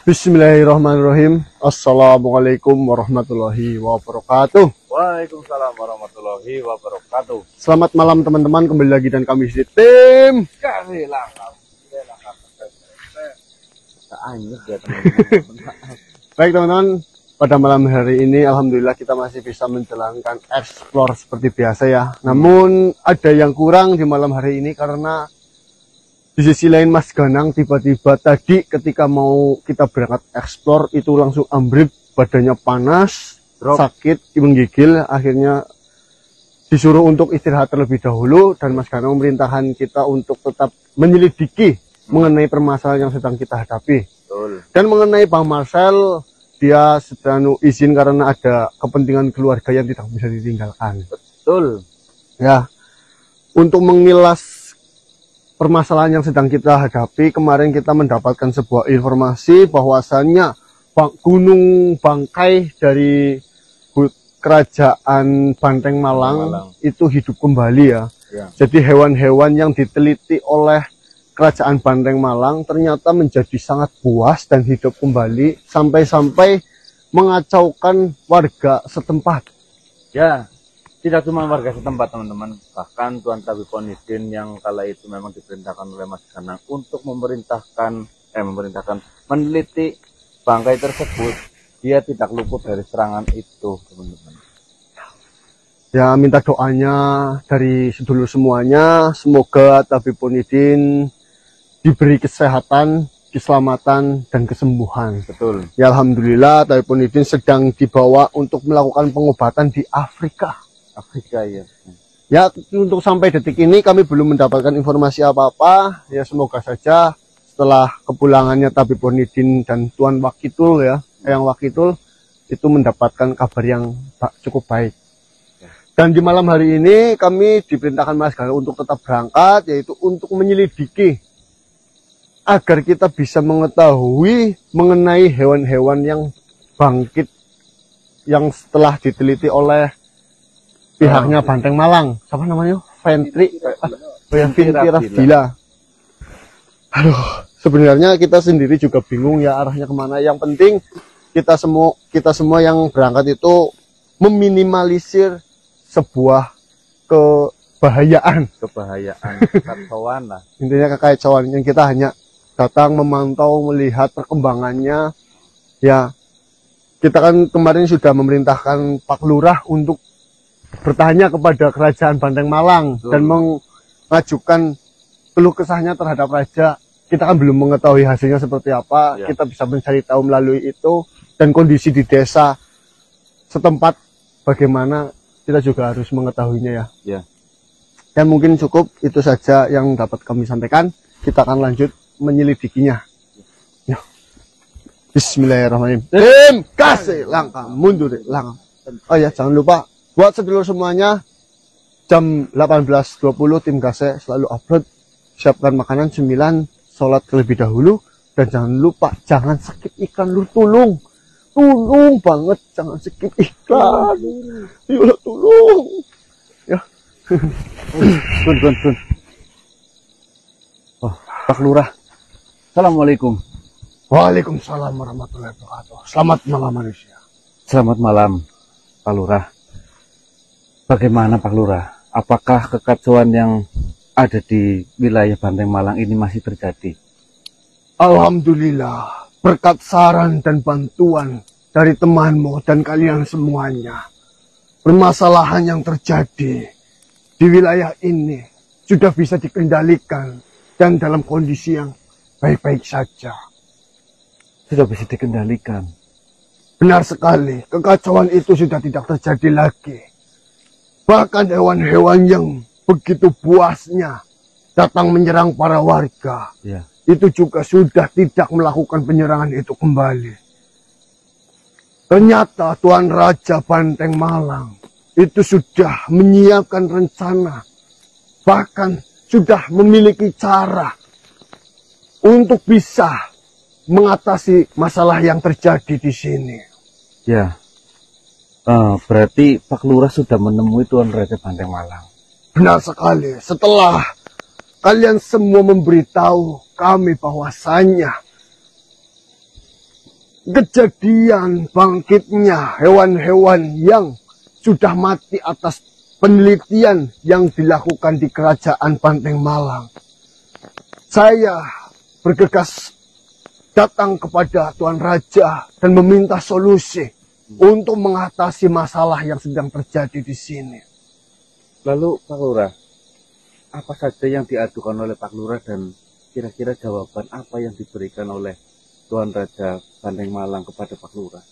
Bismillahirrahmanirrahim. Assalamualaikum warahmatullahi wabarakatuh. Waalaikumsalam warahmatullahi wabarakatuh. Selamat malam teman-teman, kembali lagi dan kami di tim Kasih langkah. Baik teman-teman, pada malam hari ini alhamdulillah kita masih bisa menjalankan explore seperti biasa ya. Namun ada yang kurang di malam hari ini karena di sisi lain Mas Ganang tiba-tiba tadi ketika mau kita berangkat explore itu langsung ambruk, badannya panas, sakit, menggigil, akhirnya disuruh untuk istirahat terlebih dahulu dan Mas Ganang memerintahkan kita untuk tetap menyelidiki mengenai permasalahan yang sedang kita hadapi. Betul. Dan mengenai Bang Marcel, dia sedang izin karena ada kepentingan keluarga yang tidak bisa ditinggalkan. Betul. Ya, untuk mengilas permasalahan yang sedang kita hadapi, kemarin kita mendapatkan sebuah informasi bahwasannya gunung bangkai dari kerajaan Banteng Malang itu hidup kembali ya. Jadi hewan-hewan yang diteliti oleh kerajaan Banteng Malang ternyata menjadi sangat buas dan hidup kembali sampai-sampai mengacaukan warga setempat. Ya, tidak cuma warga setempat teman-teman, bahkan Tuan Tabib Onidin yang kala itu memang diperintahkan oleh Mas Ganang untuk memerintahkan meneliti bangkai tersebut, dia tidak luput dari serangan itu teman-teman. Ya, minta doanya dari sedulur semuanya, semoga Tabib Onidin diberi kesehatan, keselamatan, dan kesembuhan. Betul. Ya, alhamdulillah Tabib Onidin sedang dibawa untuk melakukan pengobatan di Afrika. Ya. Ya, untuk sampai detik ini kami belum mendapatkan informasi apa-apa. Ya, semoga saja setelah kepulangannya Tabib Onidin dan Tuan Wakitul ya, Eyang Wakitul itu mendapatkan kabar yang cukup baik. Dan di malam hari ini kami diperintahkan Mas Ganang untuk tetap berangkat, yaitu untuk menyelidiki agar kita bisa mengetahui mengenai hewan-hewan yang bangkit yang setelah diteliti oleh pihaknya Banteng Malang. Siapa namanya? Ventira. Aduh, sebenarnya kita sendiri juga bingung ya arahnya kemana. Yang penting kita semua yang berangkat itu meminimalisir sebuah kebahayaan, kekacauan lah. Intinya kekacauan yang kita hanya datang memantau melihat perkembangannya. Ya, kita kan kemarin sudah memerintahkan Pak Lurah untuk bertanya kepada kerajaan Banteng Malang. Betul. Dan mengajukan keluh kesahnya terhadap raja. Kita kan belum mengetahui hasilnya seperti apa. Ya. Kita bisa mencari tahu melalui itu, dan kondisi di desa setempat bagaimana kita juga harus mengetahuinya ya. Ya. Dan mungkin cukup itu saja yang dapat kami sampaikan. Kita akan lanjut menyelidikinya. Ya. Bismillahirrahmanirrahim. Tim kasih langkah mundur langkah. Oh ya, jangan lupa buat sedulur semuanya, jam 18.20 tim Gase selalu upload. Siapkan makanan cemilan, sholat terlebih dahulu, dan jangan lupa jangan skip iklan lu, tolong banget jangan skip iklan. Yuk tolong ya. Tun. Oh, Pak Lurah. Assalamualaikum. Waalaikumsalam warahmatullahi wabarakatuh. Selamat malam manusia. Selamat malam Pak Lurah. Bagaimana Pak Lurah? Apakah kekacauan yang ada di wilayah Banteng Malang ini masih terjadi? Alhamdulillah, berkat saran dan bantuan dari temanmu dan kalian semuanya, permasalahan yang terjadi di wilayah ini sudah bisa dikendalikan dan dalam kondisi yang baik-baik saja. Sudah bisa dikendalikan? Benar sekali, kekacauan itu sudah tidak terjadi lagi. Bahkan hewan-hewan yang begitu buasnya datang menyerang para warga, ya, itu juga sudah tidak melakukan penyerangan itu kembali. Ternyata Tuan Raja Banteng Malang itu sudah menyiapkan rencana, bahkan sudah memiliki cara untuk bisa mengatasi masalah yang terjadi di sini. Ya. Berarti Pak Lurah sudah menemui Tuan Raja Banteng Malang. Benar sekali. Setelah kalian semua memberitahu kami bahwasannya kejadian bangkitnya hewan-hewan yang sudah mati atas penelitian yang dilakukan di Kerajaan Banteng Malang. Saya bergegas datang kepada Tuan Raja dan meminta solusi untuk mengatasi masalah yang sedang terjadi di sini. Lalu Pak Lurah, apa saja yang diadukan oleh Pak Lurah dan kira-kira jawaban apa yang diberikan oleh Tuan Raja Banteng Malang kepada Pak Lurah?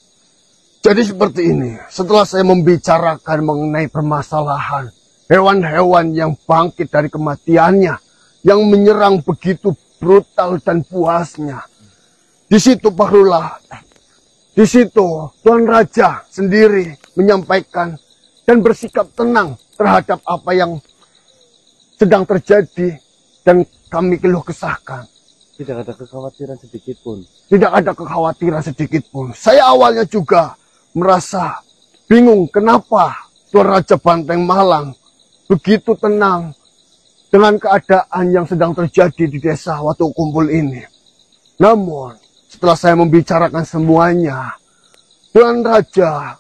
Jadi seperti ini, setelah saya membicarakan mengenai permasalahan hewan-hewan yang bangkit dari kematiannya, yang menyerang begitu brutal dan puasnya, di situ Pak Lurah, di situ Tuan Raja sendiri menyampaikan dan bersikap tenang terhadap apa yang sedang terjadi dan kami keluh kesahkan. Tidak ada kekhawatiran sedikit pun. Tidak ada kekhawatiran sedikit pun. Saya awalnya juga merasa bingung kenapa Tuan Raja Banteng Malang begitu tenang dengan keadaan yang sedang terjadi di desa Watu Kumpul ini. Namun setelah saya membicarakan semuanya, Tuan Raja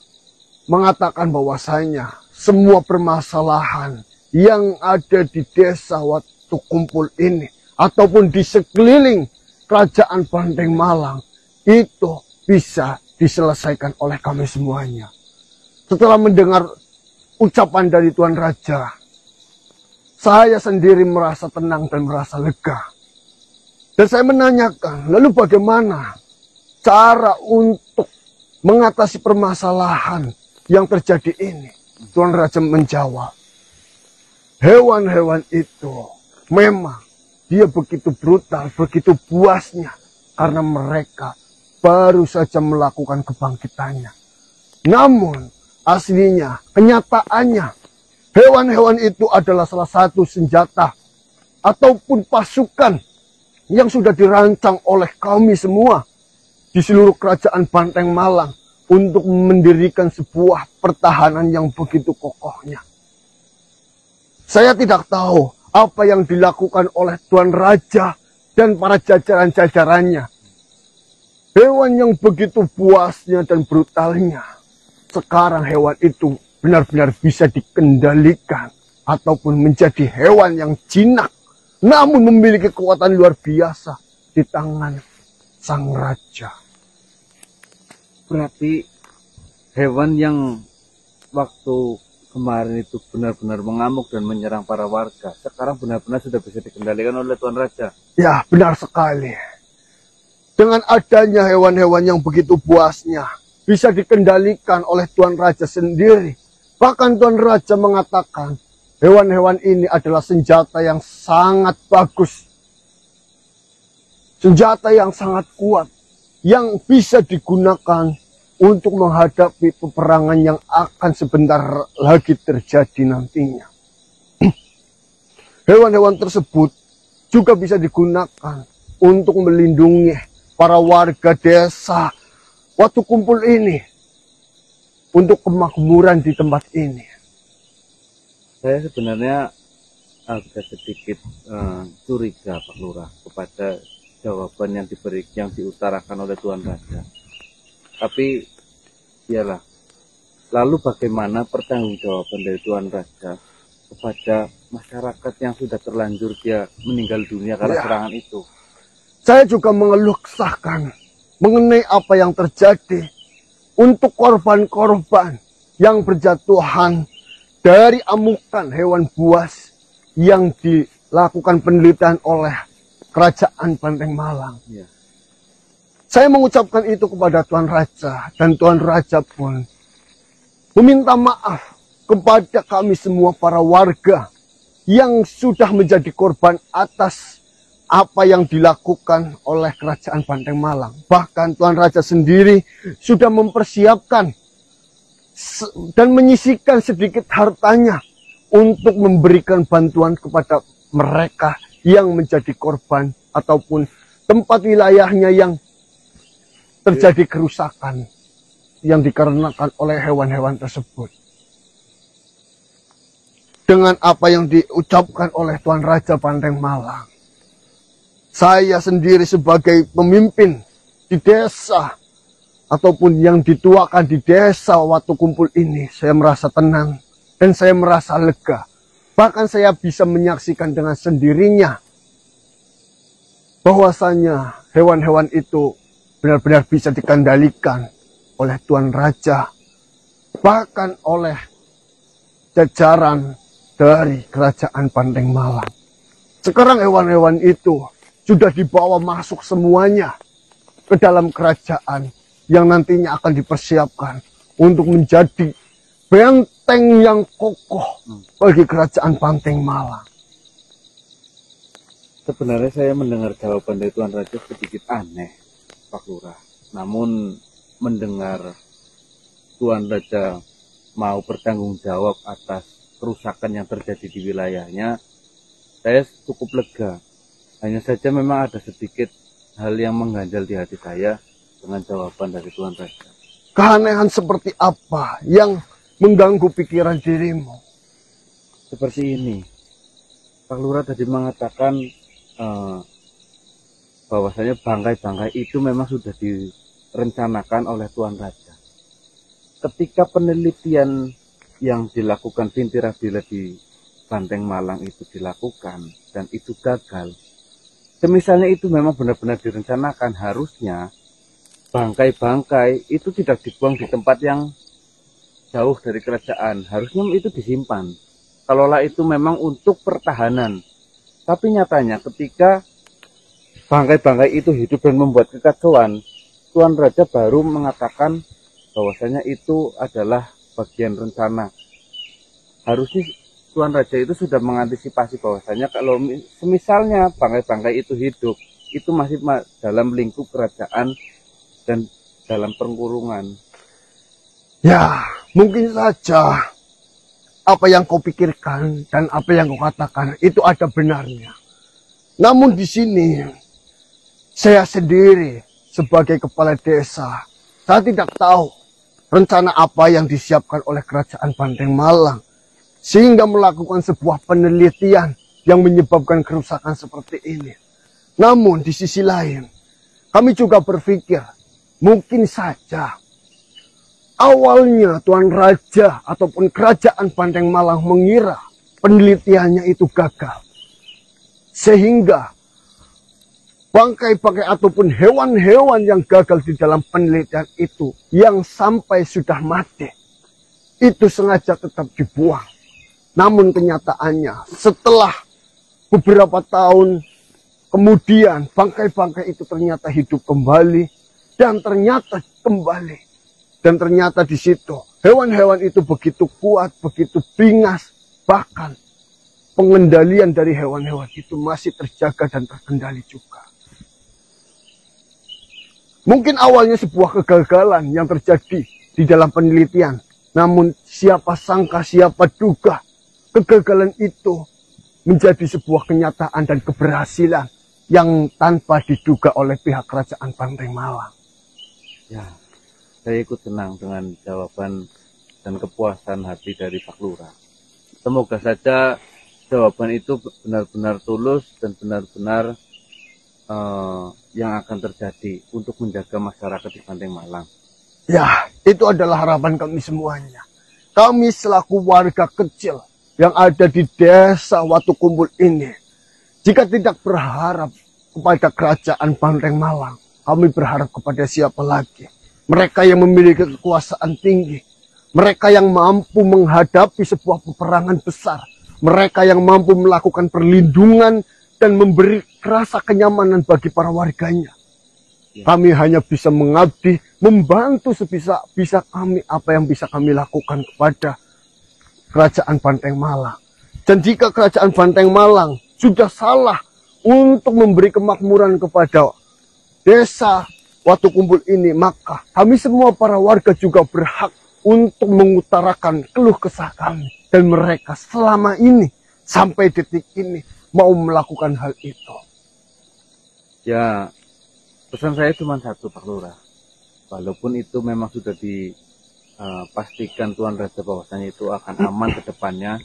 mengatakan bahwasanya semua permasalahan yang ada di desa Watu Kumpul ini ataupun di sekeliling Kerajaan Banteng Malang itu bisa diselesaikan oleh kami semuanya. Setelah mendengar ucapan dari Tuan Raja, saya sendiri merasa tenang dan merasa lega. Dan saya menanyakan, lalu bagaimana cara untuk mengatasi permasalahan yang terjadi ini? Tuan Raja menjawab, hewan-hewan itu memang dia begitu brutal, begitu buasnya karena mereka baru saja melakukan kebangkitannya. Namun aslinya, kenyataannya, hewan-hewan itu adalah salah satu senjata ataupun pasukan yang sudah dirancang oleh kami semua di seluruh Kerajaan Banteng Malang untuk mendirikan sebuah pertahanan yang begitu kokohnya. Saya tidak tahu apa yang dilakukan oleh Tuan Raja dan para jajaran-jajarannya. Hewan yang begitu buasnya dan brutalnya, sekarang hewan itu benar-benar bisa dikendalikan ataupun menjadi hewan yang jinak, namun memiliki kekuatan luar biasa di tangan sang raja. Berarti hewan yang waktu kemarin itu benar-benar mengamuk dan menyerang para warga, sekarang benar-benar sudah bisa dikendalikan oleh Tuan Raja. Ya, benar sekali. Dengan adanya hewan-hewan yang begitu buasnya, bisa dikendalikan oleh Tuan Raja sendiri. Bahkan Tuan Raja mengatakan, hewan-hewan ini adalah senjata yang sangat bagus. Senjata yang sangat kuat, yang bisa digunakan untuk menghadapi peperangan yang akan sebentar lagi terjadi nantinya. Hewan-hewan tersebut juga bisa digunakan untuk melindungi para warga desa Watu Kumpul ini untuk kemakmuran di tempat ini. Saya sebenarnya agak sedikit curiga Pak Lurah kepada jawaban yang diutarakan oleh Tuan Raja. Tapi iyalah, lalu bagaimana pertanggungjawaban dari Tuan Raja kepada masyarakat yang sudah terlanjur dia meninggal dunia karena serangan itu? Saya juga mengeluh kesahkan mengenai apa yang terjadi untuk korban-korban yang berjatuhan dari amukan hewan buas yang dilakukan penelitian oleh Kerajaan Banteng Malang. Ya. Saya mengucapkan itu kepada Tuan Raja dan Tuan Raja pun meminta maaf kepada kami semua para warga yang sudah menjadi korban atas apa yang dilakukan oleh Kerajaan Banteng Malang. Bahkan Tuan Raja sendiri sudah mempersiapkan dan menyisihkan sedikit hartanya untuk memberikan bantuan kepada mereka yang menjadi korban ataupun tempat wilayahnya yang terjadi kerusakan yang dikarenakan oleh hewan-hewan tersebut. Dengan apa yang diucapkan oleh Tuan Raja Banteng Malang, saya sendiri sebagai pemimpin di desa ataupun yang dituakan di desa Watu Kumpul ini, saya merasa tenang dan saya merasa lega. Bahkan saya bisa menyaksikan dengan sendirinya bahwasanya hewan-hewan itu benar-benar bisa dikendalikan oleh Tuan Raja, bahkan oleh jajaran dari Kerajaan Banteng Malang. Sekarang hewan-hewan itu sudah dibawa masuk semuanya ke dalam kerajaan yang nantinya akan dipersiapkan untuk menjadi benteng yang kokoh bagi Kerajaan Banteng Malang. Sebenarnya saya mendengar jawaban dari Tuan Raja sedikit aneh, Pak Lurah. Namun mendengar Tuan Raja mau bertanggung jawab atas kerusakan yang terjadi di wilayahnya, saya cukup lega. Hanya saja memang ada sedikit hal yang mengganjal di hati saya dengan jawaban dari Tuan Raja. Keanehan seperti apa yang mengganggu pikiran dirimu? Seperti ini, Pak Lurah tadi mengatakan bahwasanya bangkai-bangkai itu memang sudah direncanakan oleh Tuan Raja. Ketika penelitian yang dilakukan Bintirabila di Banteng Malang itu dilakukan dan itu gagal, semisalnya itu memang benar-benar direncanakan, harusnya bangkai-bangkai itu tidak dibuang di tempat yang jauh dari kerajaan, harusnya itu disimpan. Kalaulah itu memang untuk pertahanan. Tapi nyatanya ketika bangkai-bangkai itu hidup dan membuat kekacauan, Tuan Raja baru mengatakan bahwasanya itu adalah bagian rencana. Harusnya Tuan Raja itu sudah mengantisipasi bahwasanya kalau semisalnya bangkai-bangkai itu hidup, itu masih dalam lingkup kerajaan dan dalam perkurungan. Ya, mungkin saja apa yang kau pikirkan dan apa yang kau katakan itu ada benarnya. Namun di sini saya sendiri sebagai kepala desa, saya tidak tahu rencana apa yang disiapkan oleh Kerajaan Banteng Malang sehingga melakukan sebuah penelitian yang menyebabkan kerusakan seperti ini. Namun di sisi lain, kami juga berpikir mungkin saja awalnya Tuan Raja ataupun Kerajaan Banteng Malang mengira penelitiannya itu gagal. Sehingga bangkai-bangkai ataupun hewan-hewan yang gagal di dalam penelitian itu, yang sampai sudah mati, itu sengaja tetap dibuang. Namun kenyataannya setelah beberapa tahun kemudian bangkai-bangkai itu ternyata hidup kembali dan ternyata kembali. Dan ternyata di situ hewan-hewan itu begitu kuat, begitu bingas, bahkan pengendalian dari hewan-hewan itu masih terjaga dan terkendali juga. Mungkin awalnya sebuah kegagalan yang terjadi di dalam penelitian, namun siapa sangka, siapa duga kegagalan itu menjadi sebuah kenyataan dan keberhasilan yang tanpa diduga oleh pihak Kerajaan Banteng Malang. Ya. Saya ikut senang dengan jawaban dan kepuasan hati dari Pak Lurah. Semoga saja jawaban itu benar-benar tulus dan benar-benar yang akan terjadi untuk menjaga masyarakat di Banteng Malang. Ya, itu adalah harapan kami semuanya. Kami selaku warga kecil yang ada di desa Watu Kumpul ini, jika tidak berharap kepada Kerajaan Banteng Malang, kami berharap kepada siapa lagi? Mereka yang memiliki kekuasaan tinggi, mereka yang mampu menghadapi sebuah peperangan besar, mereka yang mampu melakukan perlindungan dan memberi rasa kenyamanan bagi para warganya. Kami hanya bisa mengabdi, membantu sebisa kami apa yang bisa kami lakukan kepada Kerajaan Banteng Malang. Dan jika Kerajaan Banteng Malang sudah salah untuk memberi kemakmuran kepada desa Watu Kumpul ini, maka kami semua para warga juga berhak untuk mengutarakan keluh kesah kami. Dan mereka selama ini, sampai detik ini, mau melakukan hal itu. Ya, pesan saya cuma satu, Pak Lurah. Walaupun itu memang sudah dipastikan Tuan Raja bahwasanya itu akan aman ke depannya,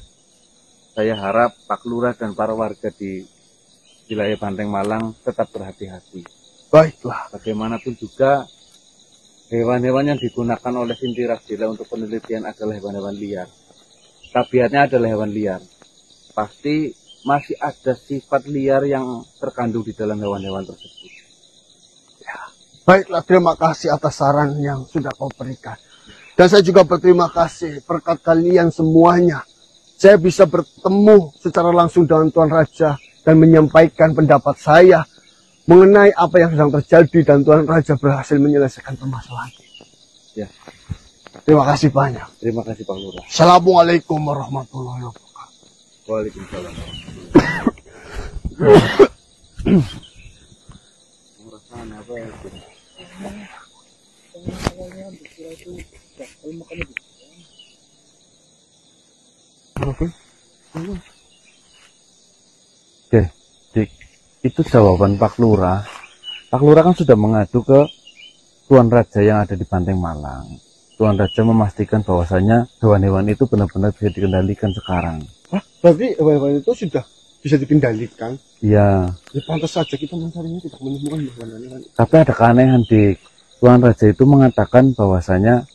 saya harap Pak Lurah dan para warga di wilayah Banteng Malang tetap berhati-hati. Baiklah. Bagaimanapun juga hewan-hewan yang digunakan oleh Sintirajila untuk penelitian adalah hewan-hewan liar. Tabiatnya adalah hewan liar. Pasti masih ada sifat liar yang terkandung di dalam hewan-hewan tersebut. Baiklah, terima kasih atas saran yang sudah kau berikan. Dan saya juga berterima kasih berkat kalian semuanya. Saya bisa bertemu secara langsung dengan Tuan Raja dan menyampaikan pendapat saya mengenai apa yang sedang terjadi, dan Tuan Raja berhasil menyelesaikan permasalahan. Ya. Terima kasih banyak. Terima kasih Pak Lurah. Assalamualaikum warahmatullahi wabarakatuh. Waalaikumsalam. Perasaan apa ya? Oke, Dik, itu jawaban Pak Lurah. Pak Lurah kan sudah mengadu ke Tuan Raja yang ada di Banteng Malang. Tuan Raja memastikan bahwasanya hewan-hewan itu benar-benar bisa dikendalikan sekarang. Hah? Berarti hewan-hewan itu sudah bisa dikendalikan? Iya. Ya pantas saja kita mencarinya tidak menemukan hewan-hewan. Tapi ada keanehan, Dik. Tuan Raja itu mengatakan bahwasanya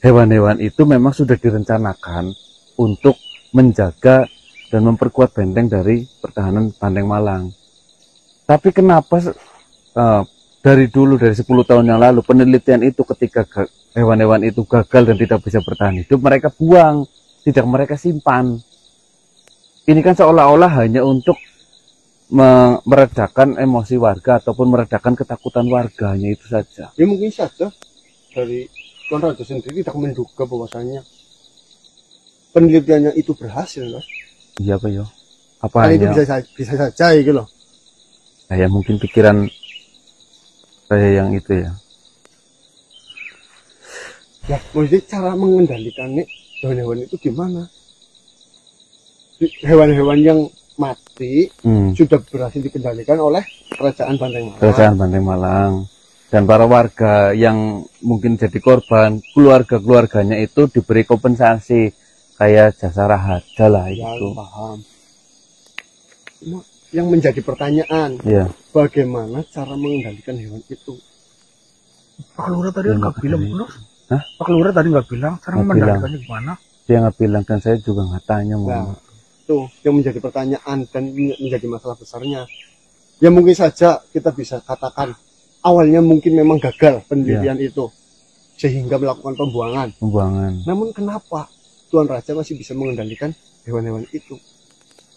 hewan-hewan itu memang sudah direncanakan untuk menjaga dan memperkuat benteng dari pertahanan Banteng Malang. Tapi kenapa dari 10 tahun yang lalu penelitian itu ketika hewan-hewan itu gagal dan tidak bisa bertahan hidup, mereka buang, tidak mereka simpan. Ini kan seolah-olah hanya untuk meredakan emosi warga ataupun meredakan ketakutan warga, hanya itu saja. Ya mungkin saja dari Tuan Raja sendiri tidak menduga bahwasanya penelitiannya itu berhasil, Mas. Iya Pak yo. Apa itu hanya bisa saja gitu loh. Ya mungkin pikiran saya yang itu ya. Ya, maksudnya cara mengendalikan hewan-hewan itu gimana? Hewan-hewan yang mati sudah berhasil dikendalikan oleh Kerajaan Banteng Malang. Kerajaan Banteng Malang. Dan para warga yang mungkin jadi korban, keluarga-keluarganya itu diberi kompensasi kayak jasa raharja lah ya, itu. Paham. Cuma yang menjadi pertanyaan, ya, bagaimana cara mengendalikan hewan itu? Pak Lurah tadi nggak bilang, Hah? Pak Lurah tadi nggak bilang, cara mengendalikannya gimana? Dia nggak bilang, dan saya juga nggak tanya. Nah, itu yang menjadi pertanyaan dan menjadi masalah besarnya. Ya mungkin saja kita bisa katakan awalnya mungkin memang gagal penelitian itu sehingga melakukan pembuangan. Namun kenapa Tuan Raja masih bisa mengendalikan hewan-hewan itu?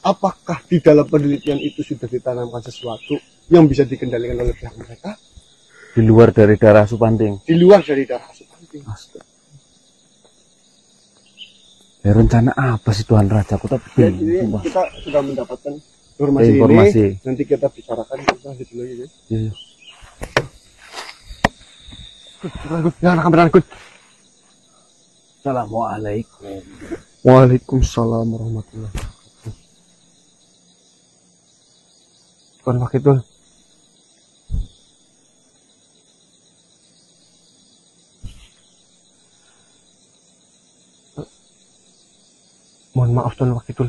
Apakah di dalam penelitian itu sudah ditanamkan sesuatu yang bisa dikendalikan oleh pihak mereka? Di luar dari darah Supanting. Di luar dari darah Supanting. Ya, rencana apa sih Tuan Raja? Aku tak bingung. Kita sudah mendapatkan informasi ini. Nanti kita bicarakan kita dulu ya. Iya. Jangan kameran Gus. Assalamualaikum. Waalaikumsalam warahmatullahi wabarakatuh. Tuan Wakil. Mohon maaf Tuan Wakil.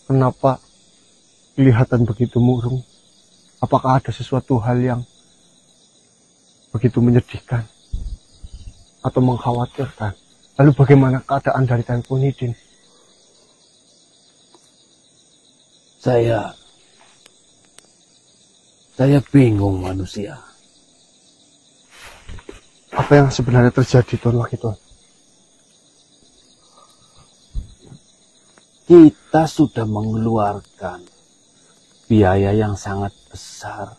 Kenapa kelihatan begitu murung? Apakah ada sesuatu hal yang begitu menyedihkan atau mengkhawatirkan? Lalu bagaimana keadaan dari Taipunidin? Saya bingung manusia. Apa yang sebenarnya terjadi Tuan Wakil? Kita sudah mengeluarkan biaya yang sangat besar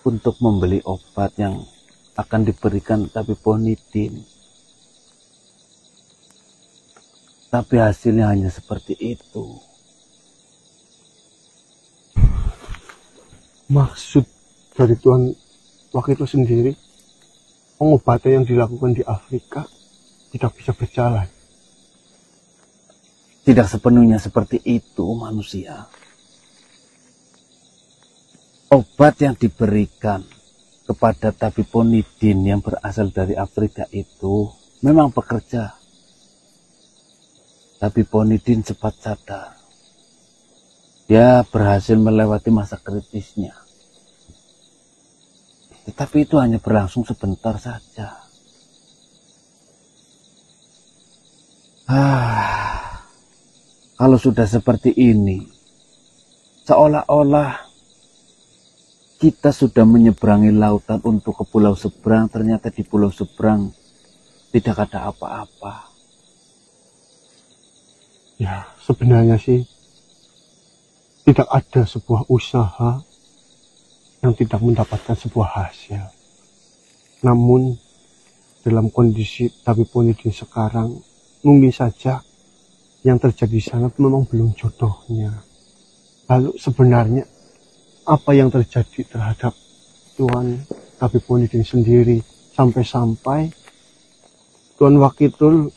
untuk membeli obat yang akan diberikan Tapiponidin. Tapi hasilnya hanya seperti itu. Maksud dari Tuan Wakil sendiri, pengobatan yang dilakukan di Afrika tidak bisa berjalan. Tidak sepenuhnya seperti itu manusia. Obat yang diberikan kepada Tapiponidin yang berasal dari Afrika itu memang bekerja. Tapiponidin cepat sadar. Dia berhasil melewati masa kritisnya. Tetapi itu hanya berlangsung sebentar saja. Kalau sudah seperti ini, seolah-olah kita sudah menyeberangi lautan untuk ke pulau seberang, ternyata di pulau seberang tidak ada apa-apa. Ya, sebenarnya sih tidak ada sebuah usaha yang tidak mendapatkan sebuah hasil. Namun dalam kondisi Tabib Onidin sekarang, mungkin saja yang terjadi di sana memang belum jodohnya. Lalu sebenarnya apa yang terjadi terhadap Tuan Tabib Onidin sendiri sampai-sampai Tuan Wakitul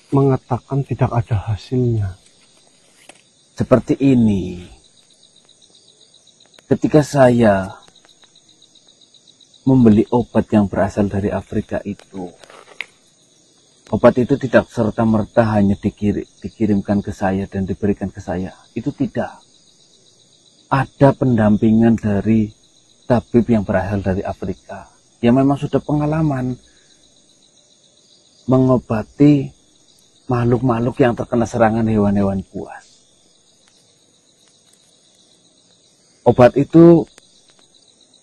mengatakan tidak ada hasilnya? Seperti ini, ketika saya membeli obat yang berasal dari Afrika itu, obat itu tidak serta-merta hanya dikirimkan ke saya dan diberikan ke saya. Itu tidak. Ada pendampingan dari tabib yang berasal dari Afrika, yang memang sudah pengalaman mengobati makhluk-makhluk yang terkena serangan hewan-hewan buas. Obat itu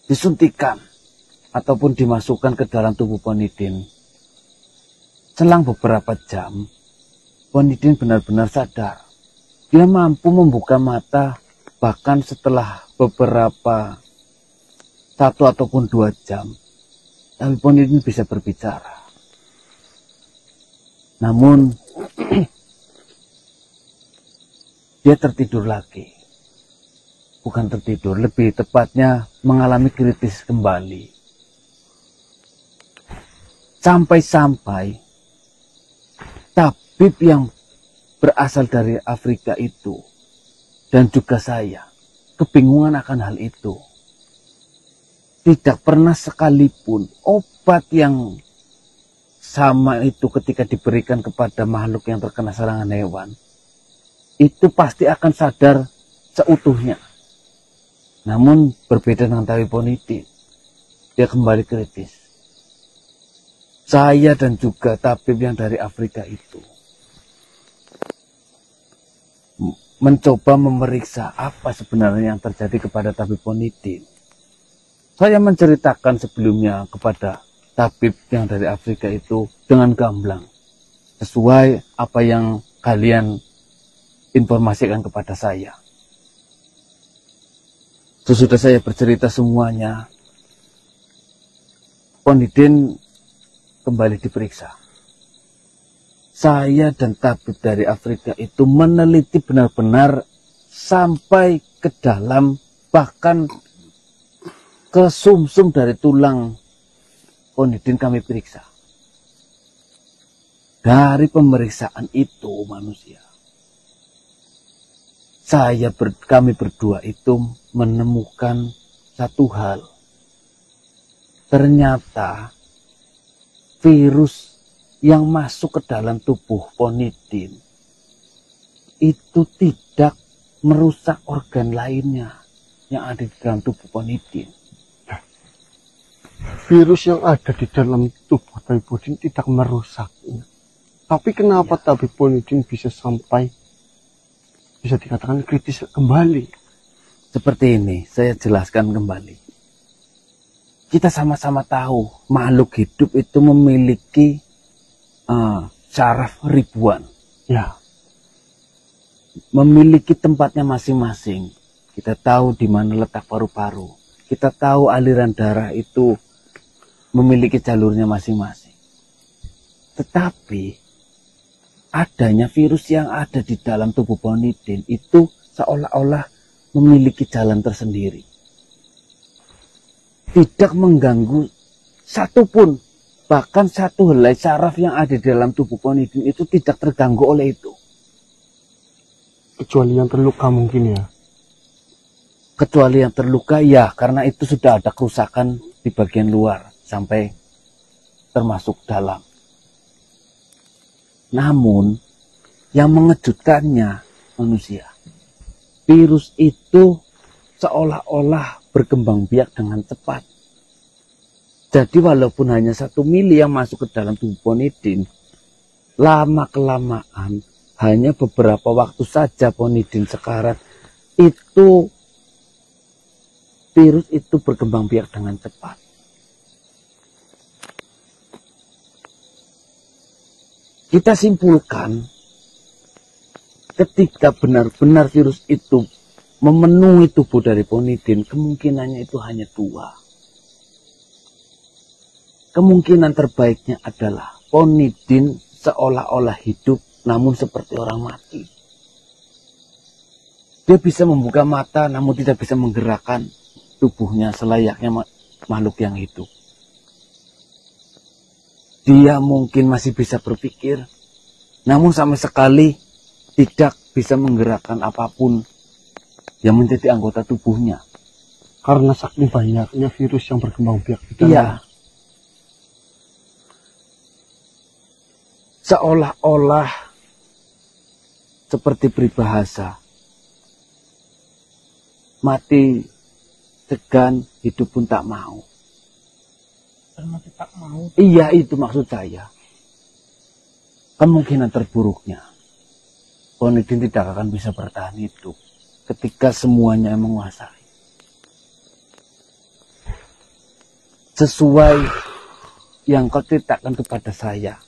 disuntikan ataupun dimasukkan ke dalam tubuh Onidin. Selang beberapa jam, Onidin benar-benar sadar. Dia mampu membuka mata bahkan setelah beberapa 1 ataupun 2 jam. Tapi Onidin bisa berbicara. Namun, dia tertidur lagi. Bukan tertidur, lebih tepatnya mengalami kritis kembali. Sampai-sampai tabib yang berasal dari Afrika itu dan juga saya kebingungan akan hal itu. Tidak pernah sekalipun obat yang sama itu ketika diberikan kepada makhluk yang terkena serangan hewan, itu pasti akan sadar seutuhnya. Namun berbeda dengan Tabib Onidin, dia kembali kritis. Saya dan juga tabib yang dari Afrika itu mencoba memeriksa apa sebenarnya yang terjadi kepada Tabib Onidin. Saya menceritakan sebelumnya kepada tabib yang dari Afrika itu dengan gamblang, sesuai apa yang kalian informasikan kepada saya. Sesudah saya bercerita semuanya, Onidin kembali diperiksa. Saya dan tabib dari Afrika itu meneliti benar-benar sampai ke dalam, bahkan ke sumsum dari tulang Onidin kami periksa. Dari pemeriksaan itu manusia, kami berdua itu menemukan satu hal. Ternyata virus yang masuk ke dalam tubuh Onidin itu tidak merusak organ lainnya yang ada di dalam tubuh Onidin. Virus yang ada di dalam tubuh Tabib Onidin tidak merusaknya. Tapi kenapa Tabib Onidin bisa sampai, bisa dikatakan kritis kembali? Seperti ini, saya jelaskan kembali. Kita sama-sama tahu makhluk hidup itu memiliki syaraf ribuan. Ya. Memiliki tempatnya masing-masing. Kita tahu di mana letak paru-paru. Kita tahu aliran darah itu memiliki jalurnya masing-masing. Tetapi adanya virus yang ada di dalam tubuh Onidin itu seolah-olah memiliki jalan tersendiri. Tidak mengganggu satupun. Bahkan satu helai saraf yang ada di dalam tubuh Onidin itu tidak terganggu oleh itu. Kecuali yang terluka mungkin ya. Kecuali yang terluka ya, karena itu sudah ada kerusakan di bagian luar sampai termasuk dalam. Namun yang mengejutkannya manusia, virus itu seolah-olah berkembang biak dengan cepat. Jadi walaupun hanya 1 mili yang masuk ke dalam tubuh Ponidin, lama-kelamaan, hanya beberapa waktu saja Ponidin sekarat, itu virus itu berkembang biak dengan cepat. Kita simpulkan, ketika benar-benar virus itu memenuhi tubuh dari Ponidin, kemungkinannya itu hanya 2. Kemungkinan terbaiknya adalah Ponidin seolah-olah hidup, namun seperti orang mati. Dia bisa membuka mata, namun tidak bisa menggerakkan tubuhnya selayaknya makhluk yang hidup. Dia mungkin masih bisa berpikir, namun sama sekali tidak bisa menggerakkan apapun yang menjadi anggota tubuhnya. Karena saking banyaknya virus yang berkembang biak di dalam. Iya. Seolah-olah seperti peribahasa, mati segan, hidup pun tak mau. Karena kita mau. Iya, itu maksud saya. Kemungkinan terburuknya, Ponidin tidak akan bisa bertahan hidup ketika semuanya menguasai. Sesuai yang kau ceritakan kepada saya,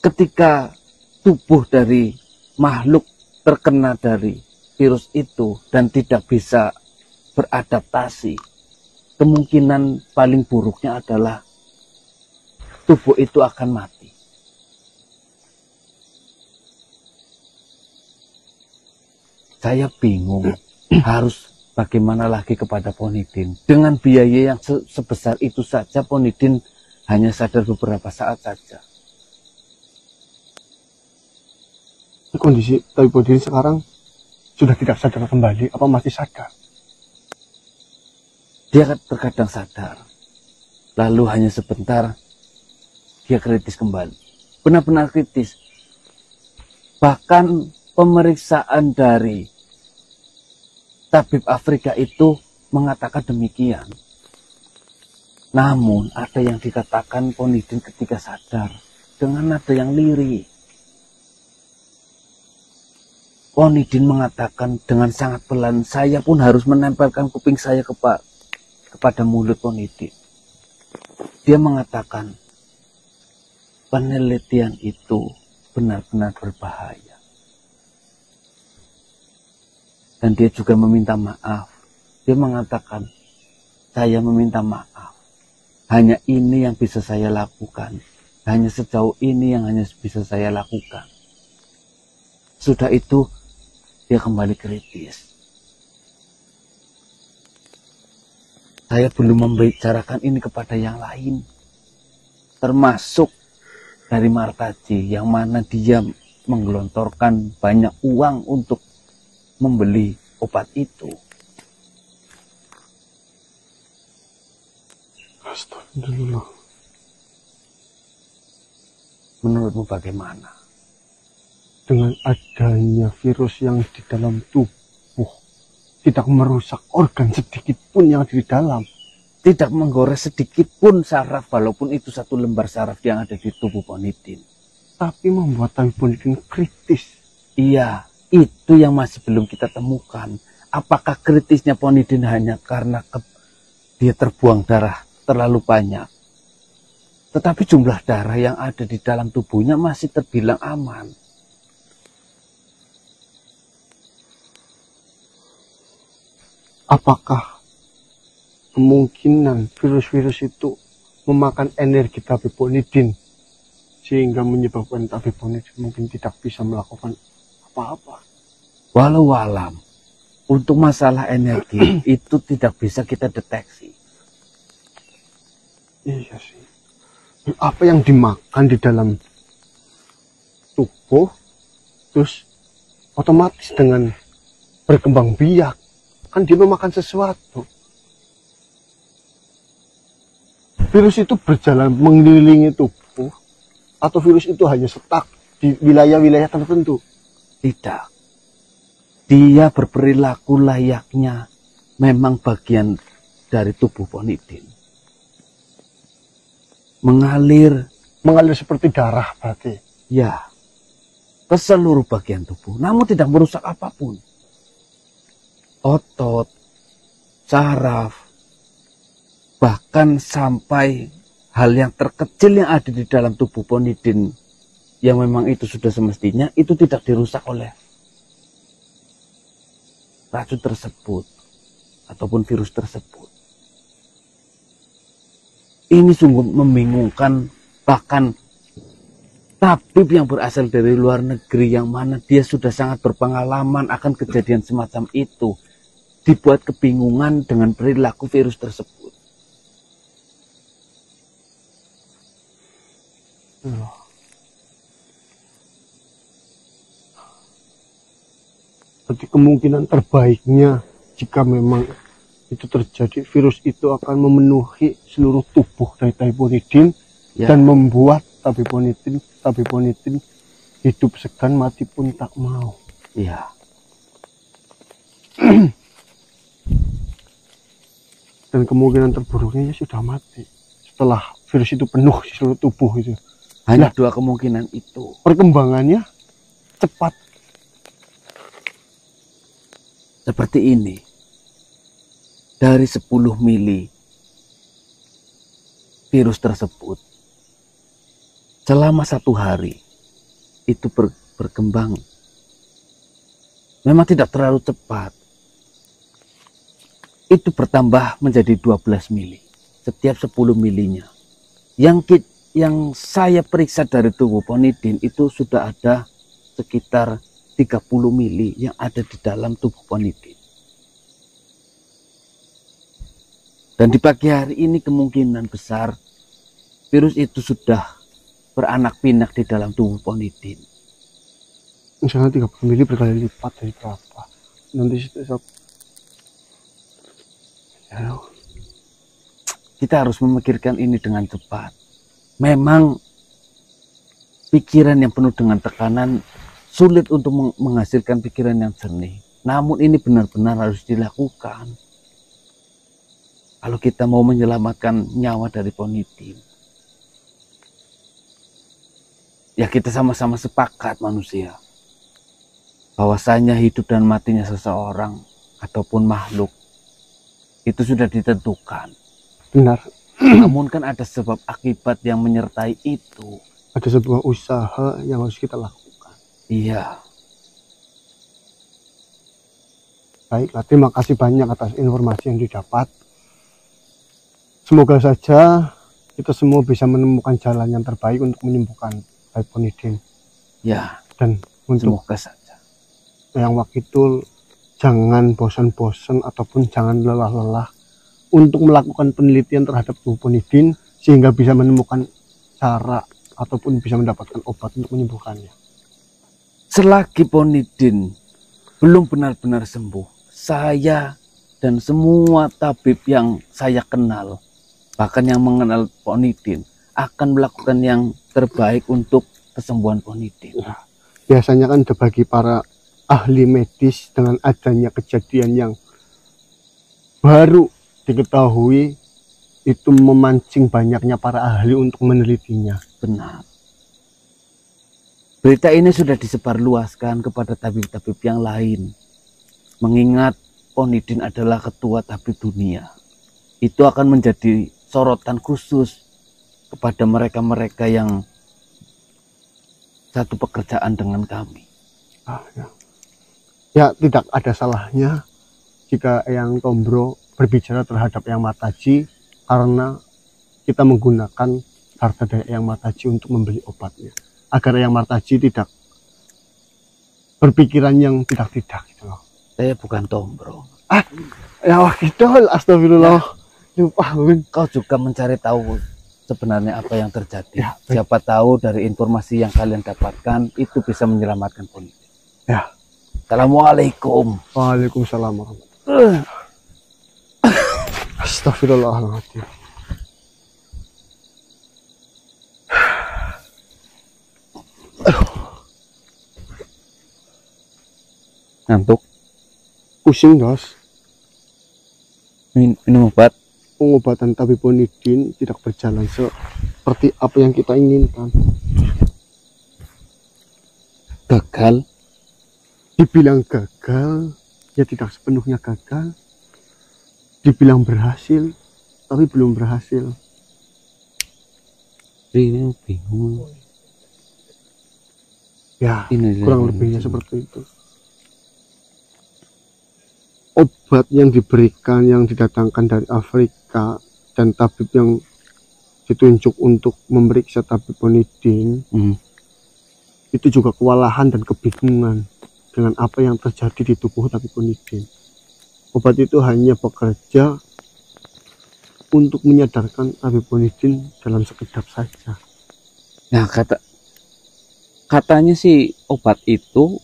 ketika tubuh dari makhluk terkena dari virus itu dan tidak bisa beradaptasi, kemungkinan paling buruknya adalah tubuh itu akan mati. Saya bingung harus bagaimana lagi kepada Ponidin. Dengan biaya yang sebesar itu saja, Ponidin hanya sadar beberapa saat saja. Kondisi tapi Ponidin sekarang sudah tidak sadar kembali, apa masih sadar? Dia terkadang sadar, lalu hanya sebentar dia kritis kembali. Benar-benar kritis. Bahkan pemeriksaan dari tabib Afrika itu mengatakan demikian. Namun ada yang dikatakan Ponidin ketika sadar dengan nada yang lirih. Ponidin mengatakan dengan sangat pelan, saya pun harus menempelkan kuping saya kepada mulut Ponidin. Dia mengatakan, penelitian itu benar-benar berbahaya. Dan dia juga meminta maaf. Dia mengatakan, saya meminta maaf. Hanya ini yang bisa saya lakukan. Hanya sejauh ini yang hanya bisa saya lakukan. Sudah itu, dia kembali kritis. Saya belum membicarakan ini kepada yang lain. Termasuk dari Martaji, yang mana dia menggelontorkan banyak uang untuk membeli obat itu. Astagfirullah. Menurutmu bagaimana? Dengan adanya virus yang di dalam tubuh tidak merusak organ sedikit pun yang ada di dalam, Tidak menggores sedikit pun saraf, walaupun itu 1 lembar saraf yang ada di tubuh Ponidin. tapi membuat tabib Ponidin kritis. Iya, itu yang masih belum kita temukan. Apakah kritisnya Ponidin hanya karena dia terbuang darah terlalu banyak? Tetapi jumlah darah yang ada di dalam tubuhnya masih terbilang aman. Apakah kemungkinan virus-virus itu memakan energi tabib Ponidin sehingga menyebabkan tabib Ponidin mungkin tidak bisa melakukan apa-apa? Walau alam, untuk masalah energi itu tidak bisa kita deteksi. Iya sih. Apa yang dimakan di dalam tubuh terus otomatis dengan berkembang biak, kan dia memakan sesuatu. Virus itu berjalan mengelilingi tubuh atau virus itu hanya stuck di wilayah-wilayah tertentu? Tidak. Dia berperilaku layaknya memang bagian dari tubuh Ponidin mengalir seperti darah berarti. ya ke seluruh bagian tubuh, namun tidak merusak apapun. Otot, saraf, bahkan sampai hal yang terkecil yang ada di dalam tubuh Ponidin yang memang itu sudah semestinya itu tidak dirusak oleh racun tersebut ataupun virus tersebut. Ini sungguh membingungkan, bahkan tabib yang berasal dari luar negeri yang mana dia sudah sangat berpengalaman akan kejadian semacam itu dibuat kebingungan dengan perilaku virus tersebut. Berarti kemungkinan terbaiknya jika memang itu terjadi, virus itu akan memenuhi seluruh tubuh dari Ponidin dan membuat Ponidin hidup segan, mati pun tak mau. Iya. Dan kemungkinan terburuknya sudah mati setelah virus itu penuh di seluruh tubuh itu. Hanya dua kemungkinan itu. Perkembangannya cepat. Seperti ini. Dari 10 mili virus tersebut selama 1 hari itu berkembang. Memang tidak terlalu cepat. Itu bertambah menjadi 12 mili setiap 10 milinya. Yang saya periksa dari tubuh Ponidin itu sudah ada sekitar 30 mili yang ada di dalam tubuh Ponidin. Dan di pagi hari ini kemungkinan besar virus itu sudah beranak pinak di dalam tubuh Ponidin. Misalnya 30 mili berkali lipat dari berapa? Nanti kita harus memikirkan ini dengan cepat. Memang pikiran yang penuh dengan tekanan sulit untuk menghasilkan pikiran yang jernih. Namun ini benar-benar harus dilakukan. Kalau kita mau menyelamatkan nyawa dari Ponidin. Ya kita sama-sama sepakat manusia. Bahwasanya hidup dan matinya seseorang ataupun makhluk itu sudah ditentukan. Benar. Namun kan ada sebab akibat yang menyertai itu. Ada sebuah usaha yang harus kita lakukan. Iya. Baiklah, terima kasih banyak atas informasi yang didapat. Semoga saja kita semua bisa menemukan jalan yang terbaik untuk menyembuhkan Ponidin. Ya. Dan untuk semoga saja. Yang Wakitul jangan bosan-bosan ataupun jangan lelah-lelah untuk melakukan penelitian terhadap tubuh Ponidin sehingga bisa menemukan cara ataupun bisa mendapatkan obat untuk menyembuhkannya. Selagi Ponidin belum benar-benar sembuh, saya dan semua tabib yang saya kenal, bahkan yang mengenal Ponidin, akan melakukan yang terbaik untuk kesembuhan Ponidin. Nah, biasanya kan bagi para ahli medis dengan adanya kejadian yang baru diketahui itu memancing banyaknya para ahli untuk menelitinya. Benar. Berita ini sudah disebarluaskan kepada tabib-tabib yang lain. Mengingat Ponidin adalah ketua tabib dunia. Itu akan menjadi sorotan khusus kepada mereka-mereka yang satu pekerjaan dengan kami. Ya, tidak ada salahnya jika Eyang Tombro berbicara terhadap Eyang Mataji karena kita menggunakan harta dari Eyang Mataji untuk membeli obatnya. Agar Eyang Mataji tidak berpikiran yang tidak-tidak gitu loh. Saya bukan Tombro. Ya Wakitul, astagfirullah. Lupa, Kau juga mencari tahu sebenarnya apa yang terjadi. Ya, siapa tahu dari informasi yang kalian dapatkan itu bisa menyelamatkan Ponidin. Ya. Assalamualaikum. Waalaikumsalam warahmatullahi. Astagfirullahaladzim. Ngantuk? Pusing, Dos. Minum obat. pengobatan tabiponidin tidak berjalan seperti apa yang kita inginkan. Gagal. Dibilang gagal, ya tidak sepenuhnya gagal. Dibilang berhasil, tapi belum berhasil. Ini bingung. Ya, Ini kurang lebihnya seperti itu. Obat yang diberikan, yang didatangkan dari Afrika, dan tabib yang ditunjuk untuk memeriksa tabiponidin, itu juga kewalahan dan kebingungan dengan apa yang terjadi di tubuh tabiponidin. Obat itu hanya bekerja untuk menyadarkan tabiponidin dalam sekedap saja. Nah, katanya sih obat itu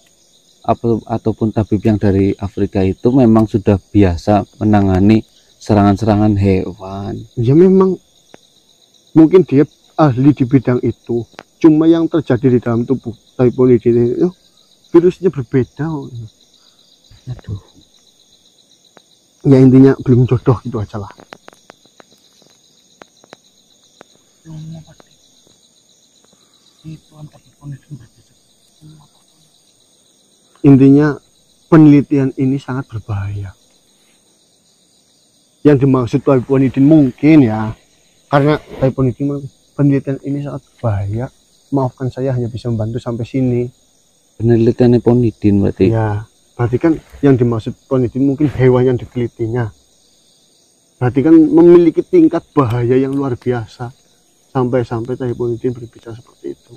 ataupun tabib yang dari Afrika itu memang sudah biasa menangani serangan-serangan hewan. Ya memang mungkin dia ahli di bidang itu. Cuma yang terjadi di dalam tubuh tabiponidin itu virusnya berbeda. Aduh. Ya intinya belum jodoh gitu aja lah. Belum apa itu antar kondisi berbeda. Intinya penelitian ini sangat berbahaya. Yang dimaksud tabiponidin mungkin ya, karena tabiponidin penelitian ini sangat berbahaya. Maafkan, saya hanya bisa membantu sampai sini. Penelitian ponidin berarti. Ya, berarti kan yang dimaksud ponidin mungkin hewan yang ditelitinya. Berarti kan memiliki tingkat bahaya yang luar biasa. Sampai-sampai tabiponidin berbicara seperti itu.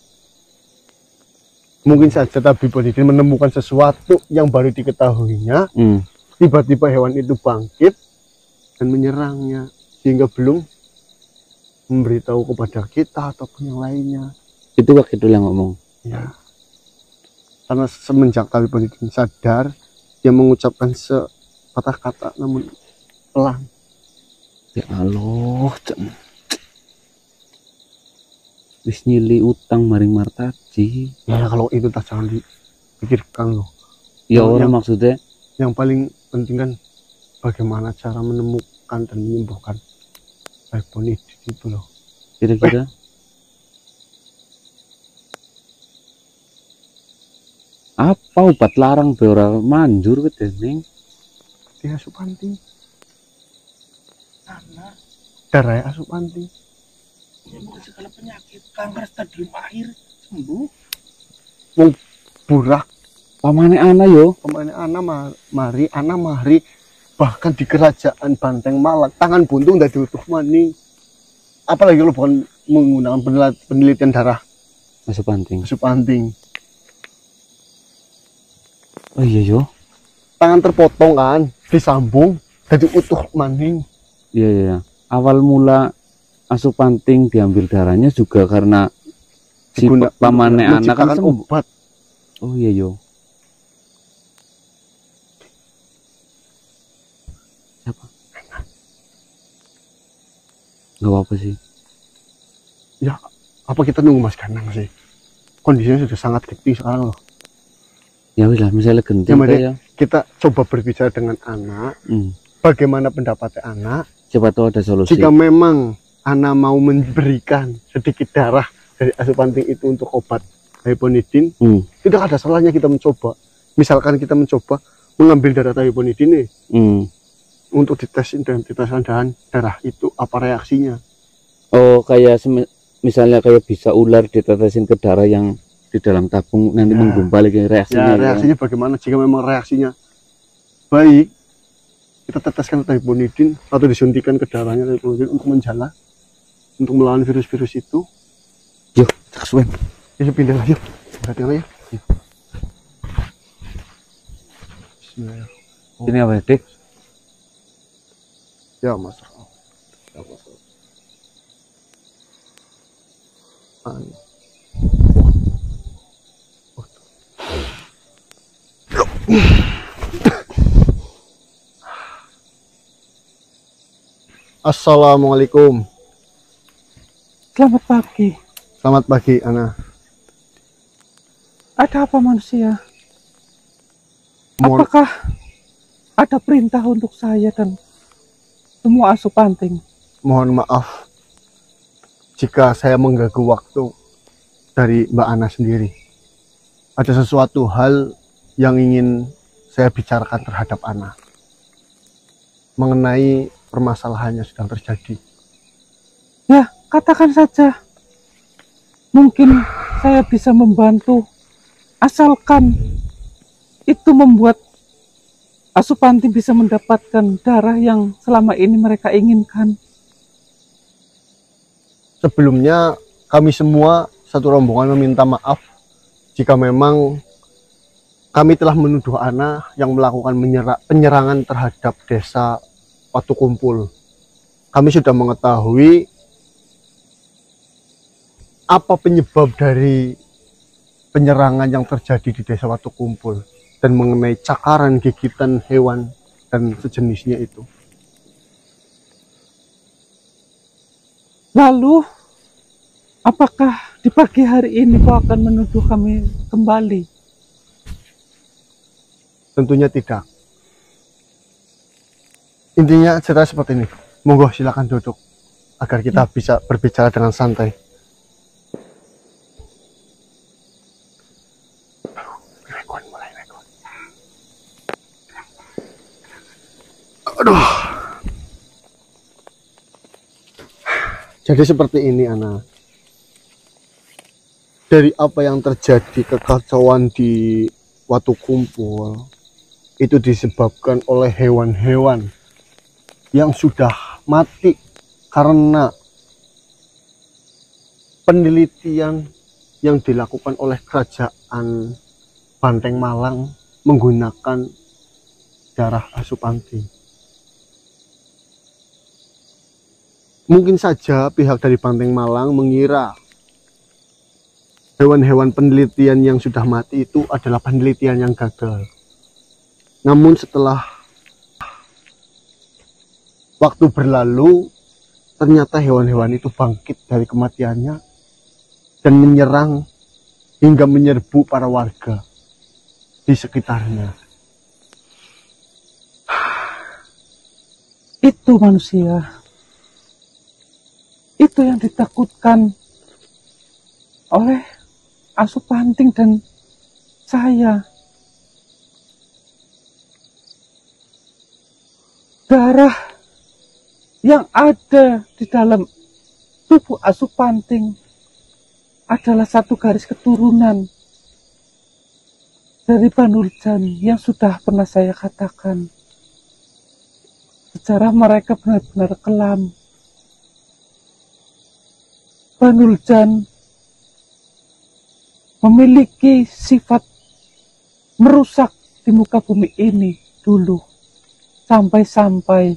Mungkin saja tabiponidin menemukan sesuatu yang baru diketahuinya. Tiba-tiba hewan itu bangkit dan menyerangnya. Sehingga belum memberitahu kepada kita ataupun yang lainnya. Itu waktu itu yang ngomong. Ya. Karena semenjak tabiponidin sadar, dia mengucapkan sepatah kata namun pelan. Ya Allah, wis nyili utang maring martaji. Ya kalau itu tak jangan dipikirkan loh. Ya orang maksudnya yang paling penting kan bagaimana cara menemukan dan menyembuhkan tabiponidin itu loh. Kira-kira apa obat larang be ora manjur ke dening Dia Supanti. Karena Darah Supanti. menyembuhkan segala penyakit, kanker stadium akhir sembuh. Wong burak pamane ana yo. pemain Ana Mari bahkan di kerajaan Banteng Malak tangan buntung dari utuh maning. Apalagi lo bukan menggunakan penelitian darah Masuk panting. Supanting. Oh iya yo. Tangan terpotong kan, disambung jadi utuh maning. Iya iya. Awal mula asup panting diambil darahnya juga karena si pamane anak kan menciptakan obat. Oh iya yo. Siapa? Gak apa-apa sih. Ya, apa kita nunggu Mas Ganang sih? Kondisinya sudah sangat genting sekarang loh. Ya wis lah, misalnya genting Ya, kita coba berbicara dengan anak. Bagaimana pendapatnya anak? Siapa tahu ada solusi. Jika memang anak mau memberikan sedikit darah dari asupanting itu untuk obat tabiponidin, tidak ada salahnya kita mencoba. Misalkan kita mencoba mengambil darah tabiponidin nih, untuk dites identitas dan darah itu apa reaksinya. Oh kayak misalnya kayak bisa ular ditetesin ke darah yang di dalam tabung nanti menggumpal lagi reaksinya. Ya, reaksinya bagaimana? Jika memang reaksinya baik, kita teteskan tabiponidin atau disuntikan ke darahnya tabiponidin untuk menjala, untuk melawan virus-virus itu. Yuk, caksuan. Yuk pindah lah, yuk. Berarti ya. Bismillah. Ini apa ya, Dik? Ya, Mas. Ya, Mas. Assalamualaikum. Selamat pagi. Selamat pagi, Ana. Ada apa manusia? Mohon, Apakah ada perintah untuk saya dan semua asupanting? mohon maaf jika saya mengganggu waktu dari Mbak Ana sendiri. Ada sesuatu hal yang ingin saya bicarakan terhadap Ana mengenai permasalahan yang sedang terjadi. Ya, katakan saja. Mungkin saya bisa membantu, asalkan itu membuat Asupanti bisa mendapatkan darah yang selama ini mereka inginkan. Sebelumnya kami semua satu rombongan meminta maaf jika memang kami telah menuduh Ana yang melakukan penyerangan terhadap desa Watu Kumpul. Kami sudah mengetahui apa penyebab dari penyerangan yang terjadi di desa Watu Kumpul dan mengenai cakaran, gigitan hewan dan sejenisnya itu. Lalu, apakah di pagi hari ini kau akan menuduh kami kembali? Tentunya tidak. Intinya cerita seperti ini. Monggo silakan duduk agar kita bisa berbicara dengan santai. Aduh. Jadi seperti ini, Ana. Dari apa yang terjadi kekacauan di Watu Kumpul, itu disebabkan oleh hewan-hewan yang sudah mati karena penelitian yang dilakukan oleh kerajaan Banteng Malang menggunakan darah Asupanti. Mungkin saja pihak dari Banteng Malang mengira hewan-hewan penelitian yang sudah mati itu adalah penelitian yang gagal. Namun setelah waktu berlalu, ternyata hewan-hewan itu bangkit dari kematiannya dan menyerang hingga menyerbu para warga di sekitarnya. Itu manusia. Itu yang ditakutkan oleh Asupanting dan saya. Darah yang ada di dalam tubuh Asupanting adalah satu garis keturunan dari Banuljan yang sudah pernah saya katakan. Sejarah mereka benar-benar kelam. Banuljan memiliki sifat merusak di muka bumi ini dulu, sampai-sampai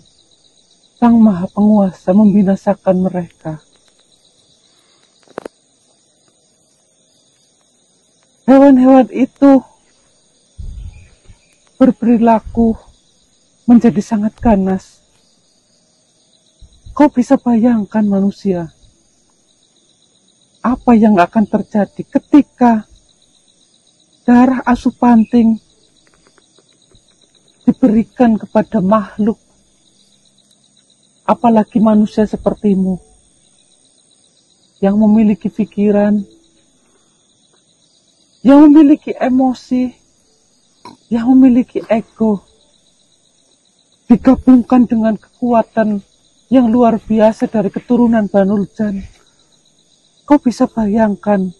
Sang Maha Penguasa membinasakan mereka. Hewan-hewan itu berperilaku menjadi sangat ganas. Kau bisa bayangkan manusia, apa yang akan terjadi ketika darah Asupanting diberikan kepada makhluk, apalagi manusia sepertimu yang memiliki pikiran, yang memiliki emosi, yang memiliki ego, digabungkan dengan kekuatan yang luar biasa dari keturunan Banuljan. Kau bisa bayangkan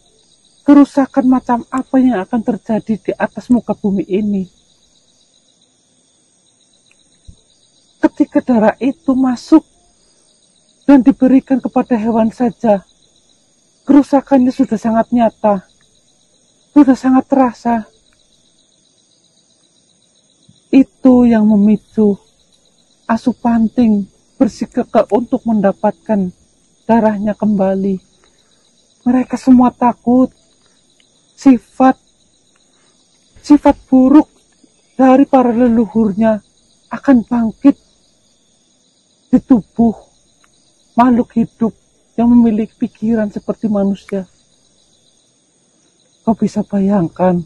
kerusakan macam apa yang akan terjadi di atas muka bumi ini. Ketika darah itu masuk dan diberikan kepada hewan saja, kerusakannya sudah sangat nyata, sudah sangat terasa. Itu yang memicu Asupanting bersikeras untuk mendapatkan darahnya kembali. Mereka semua takut sifat buruk dari para leluhurnya akan bangkit di tubuh makhluk hidup yang memiliki pikiran seperti manusia. Kau bisa bayangkan,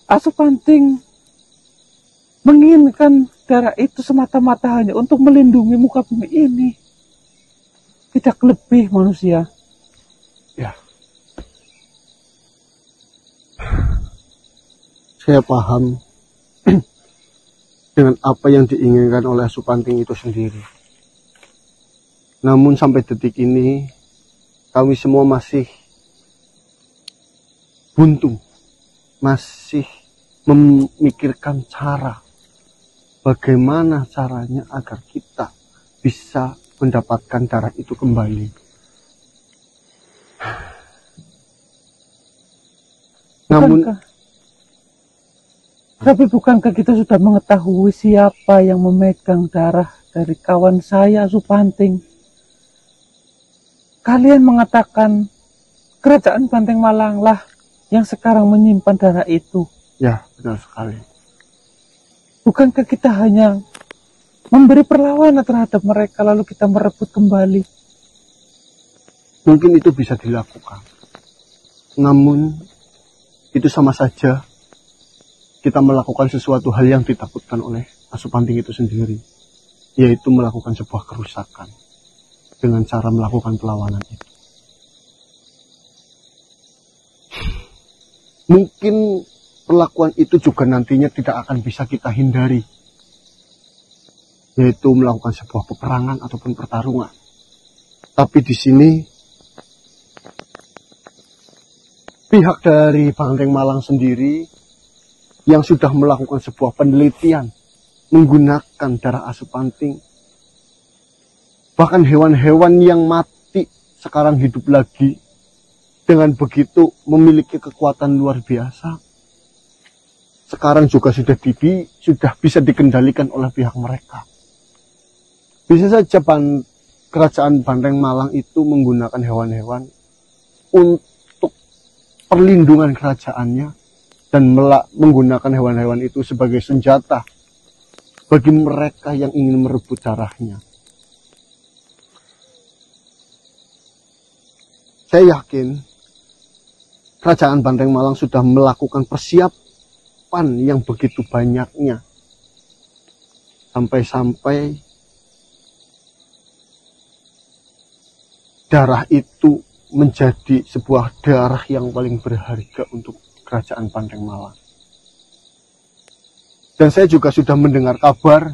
Asupanting menginginkan darah itu semata-mata hanya untuk melindungi muka bumi ini. Tidak lebih manusia. Ya. Saya paham dengan apa yang diinginkan oleh Supanting itu sendiri. Namun sampai detik ini kami semua masih buntu, masih memikirkan cara bagaimana caranya agar kita bisa mendapatkan darah itu kembali. Namun bukankah kita sudah mengetahui siapa yang memegang darah dari kawan saya Supanting? Kalian mengatakan kerajaan Banteng Malang lah yang sekarang menyimpan darah itu. ya, benar sekali. Bukankah kita hanya memberi perlawanan terhadap mereka lalu kita merebut kembali? Mungkin itu bisa dilakukan. Namun itu sama saja kita melakukan sesuatu hal yang ditakutkan oleh Supanting itu sendiri, yaitu melakukan sebuah kerusakan dengan cara melakukan perlawanan itu. Mungkin perlakuan itu juga nantinya tidak akan bisa kita hindari, yaitu melakukan sebuah peperangan ataupun pertarungan. Tapi di sini pihak dari Banteng Malang sendiri yang sudah melakukan sebuah penelitian menggunakan darah Supanting, bahkan hewan-hewan yang mati sekarang hidup lagi dengan begitu memiliki kekuatan luar biasa. Sekarang juga sudah bisa dikendalikan oleh pihak mereka. Bisa saja kerajaan Banteng Malang itu menggunakan hewan-hewan untuk perlindungan kerajaannya dan menggunakan hewan-hewan itu sebagai senjata bagi mereka yang ingin merebut darahnya. Saya yakin kerajaan Banteng Malang sudah melakukan persiapan yang begitu banyaknya, sampai-sampai darah itu menjadi sebuah darah yang paling berharga untuk kerajaan Banteng Malang. Dan saya juga sudah mendengar kabar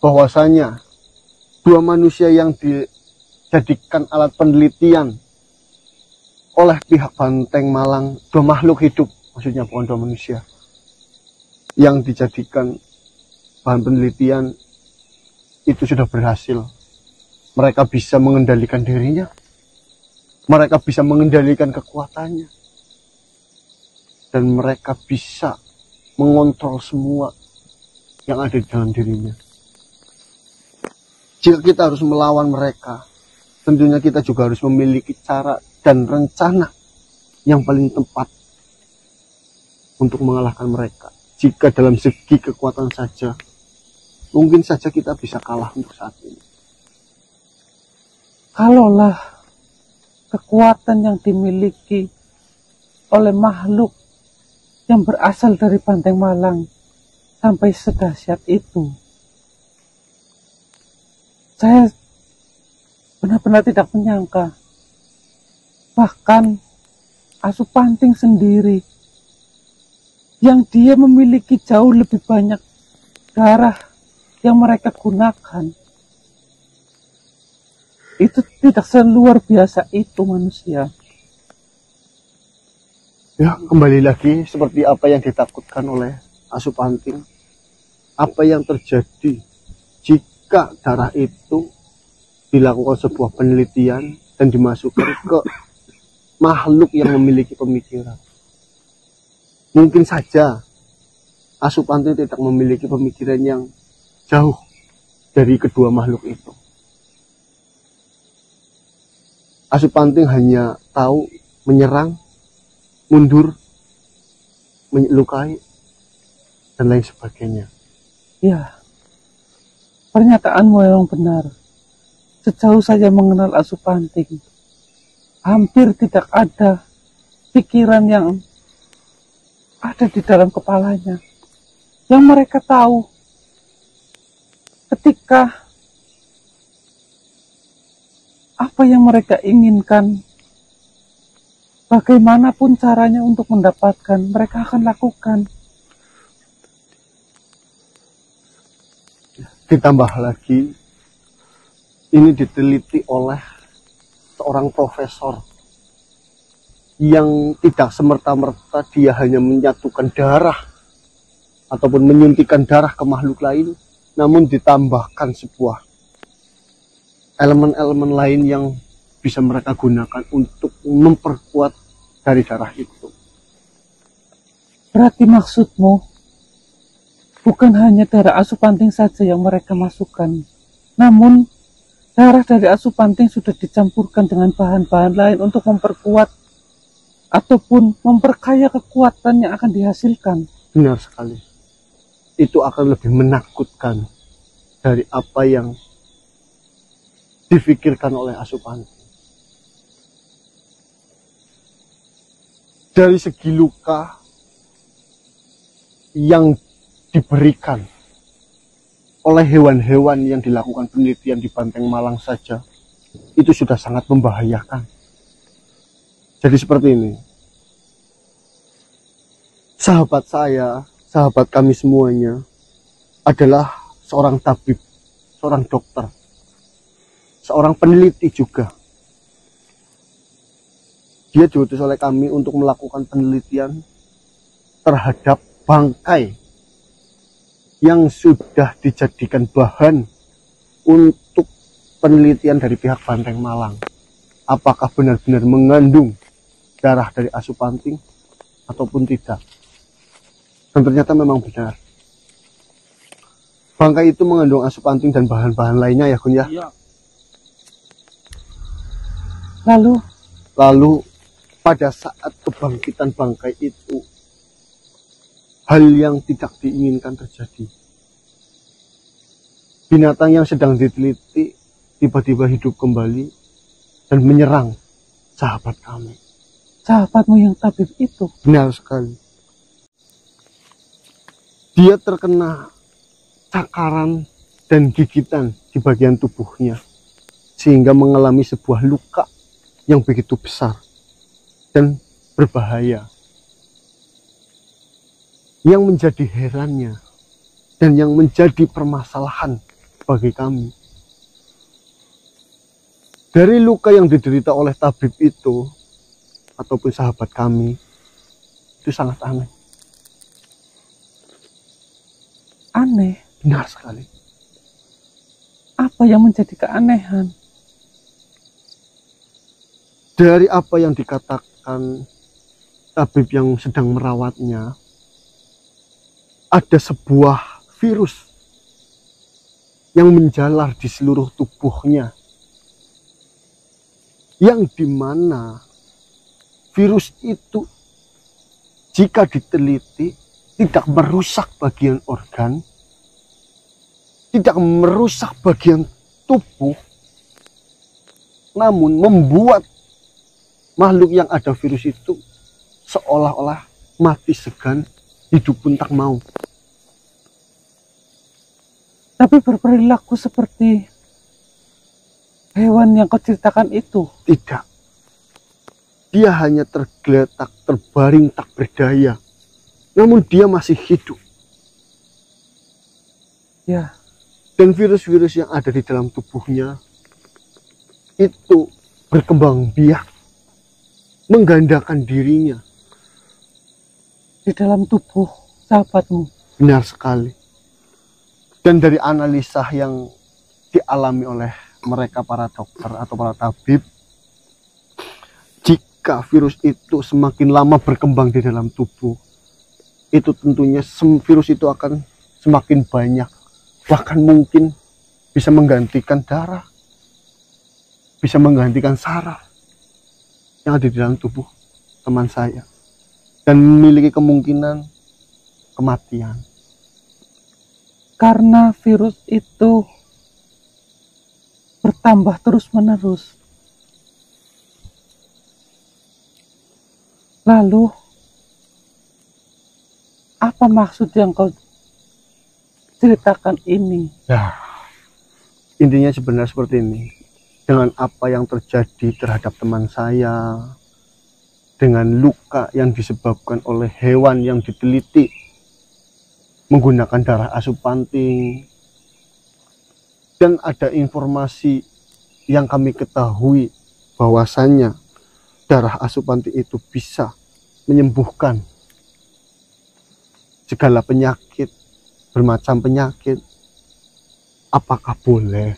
bahwasanya dua manusia yang dijadikan alat penelitian oleh pihak Banteng Malang, dua makhluk hidup, maksudnya bukan dua manusia, yang dijadikan bahan penelitian itu sudah berhasil. Mereka bisa mengendalikan dirinya, mereka bisa mengendalikan kekuatannya, dan mereka bisa mengontrol semua yang ada di dalam dirinya. Jika kita harus melawan mereka, tentunya kita juga harus memiliki cara dan rencana yang paling tepat untuk mengalahkan mereka. Jika dalam segi kekuatan saja, mungkin saja kita bisa kalah untuk saat ini. Kalaulah kekuatan yang dimiliki oleh makhluk yang berasal dari Banteng Malang sampai sedahsyat itu, saya benar-benar tidak menyangka. Bahkan Supanting sendiri yang dia memiliki jauh lebih banyak darah yang mereka gunakan, itu tidak seluar biasa itu manusia. Ya, kembali lagi seperti apa yang ditakutkan oleh Supanting. Apa yang terjadi jika darah itu dilakukan sebuah penelitian dan dimasukkan ke makhluk yang memiliki pemikiran. Mungkin saja Supanting tidak memiliki pemikiran yang jauh dari kedua makhluk itu. Supanting hanya tahu menyerang, mundur, melukai, dan lain sebagainya. Ya, pernyataanmu memang benar. Sejauh saya mengenal Supanting, hampir tidak ada pikiran yang ada di dalam kepalanya yang mereka tahu ketika apa yang mereka inginkan, bagaimanapun caranya untuk mendapatkan, mereka akan lakukan. Ditambah lagi, ini diteliti oleh seorang profesor yang tidak semerta-merta dia hanya menyatukan darah ataupun menyuntikkan darah ke makhluk lain, namun ditambahkan sebuah elemen-elemen lain yang bisa mereka gunakan untuk memperkuat dari darah itu. Berarti maksudmu bukan hanya darah Asupanting saja yang mereka masukkan, namun darah dari Asupanting sudah dicampurkan dengan bahan-bahan lain untuk memperkuat ataupun memperkaya kekuatan yang akan dihasilkan. Benar sekali. Itu akan lebih menakutkan dari apa yang difikirkan oleh Asupanting. Dari segi luka yang diberikan oleh hewan-hewan yang dilakukan penelitian di Banteng Malang saja, itu sudah sangat membahayakan. Jadi seperti ini, sahabat saya, sahabat kami semuanya adalah seorang tabib, seorang dokter, seorang peneliti juga. Dia diutus oleh kami untuk melakukan penelitian terhadap bangkai yang sudah dijadikan bahan untuk penelitian dari pihak Banteng Malang. Apakah benar-benar mengandung darah dari Asupanting ataupun tidak. Dan ternyata memang benar. Bangkai itu mengandung Asupanting dan bahan-bahan lainnya ya Gun ya. Iya. Lalu pada saat kebangkitan bangkai itu, hal yang tidak diinginkan terjadi. Binatang yang sedang diteliti tiba-tiba hidup kembali dan menyerang sahabat kami. sahabatmu yang tabib itu. Benar sekali. Dia terkena cakaran dan gigitan di bagian tubuhnya, sehingga mengalami sebuah luka yang begitu besar dan berbahaya. Yang menjadi herannya dan yang menjadi permasalahan bagi kami, dari luka yang diderita oleh tabib itu ataupun sahabat kami, itu sangat aneh. Aneh? Benar sekali. Apa yang menjadi keanehan? Dari apa yang dikatakan tabib yang sedang merawatnya, ada sebuah virus yang menjalar di seluruh tubuhnya, yang dimana virus itu jika diteliti tidak merusak bagian organ, tidak merusak bagian tubuh, namun membuat makhluk yang ada virus itu seolah-olah mati segan, hidup pun tak mau. Tapi berperilaku seperti hewan yang kau ceritakan itu. Tidak. Dia hanya tergeletak, terbaring tak berdaya. Namun dia masih hidup. Ya, Dan virus-virus yang ada di dalam tubuhnya itu berkembang biak, menggandakan dirinya. di dalam tubuh sahabatmu. Benar sekali. Dan dari analisa yang dialami oleh mereka para dokter atau para tabib, jika virus itu semakin lama berkembang di dalam tubuh, itu tentunya virus itu akan semakin banyak, bahkan mungkin bisa menggantikan darah, bisa menggantikan saraf yang ada di dalam tubuh teman saya, dan memiliki kemungkinan kematian. Karena virus itu bertambah terus-menerus. Lalu, apa maksud yang kau ceritakan ini. Ya, intinya sebenarnya seperti ini. Dengan apa yang terjadi terhadap teman saya, dengan luka yang disebabkan oleh hewan yang diteliti menggunakan darah asupanting, dan ada informasi yang kami ketahui bahwasannya darah asupanting itu bisa menyembuhkan segala penyakit, bermacam penyakit. Apakah boleh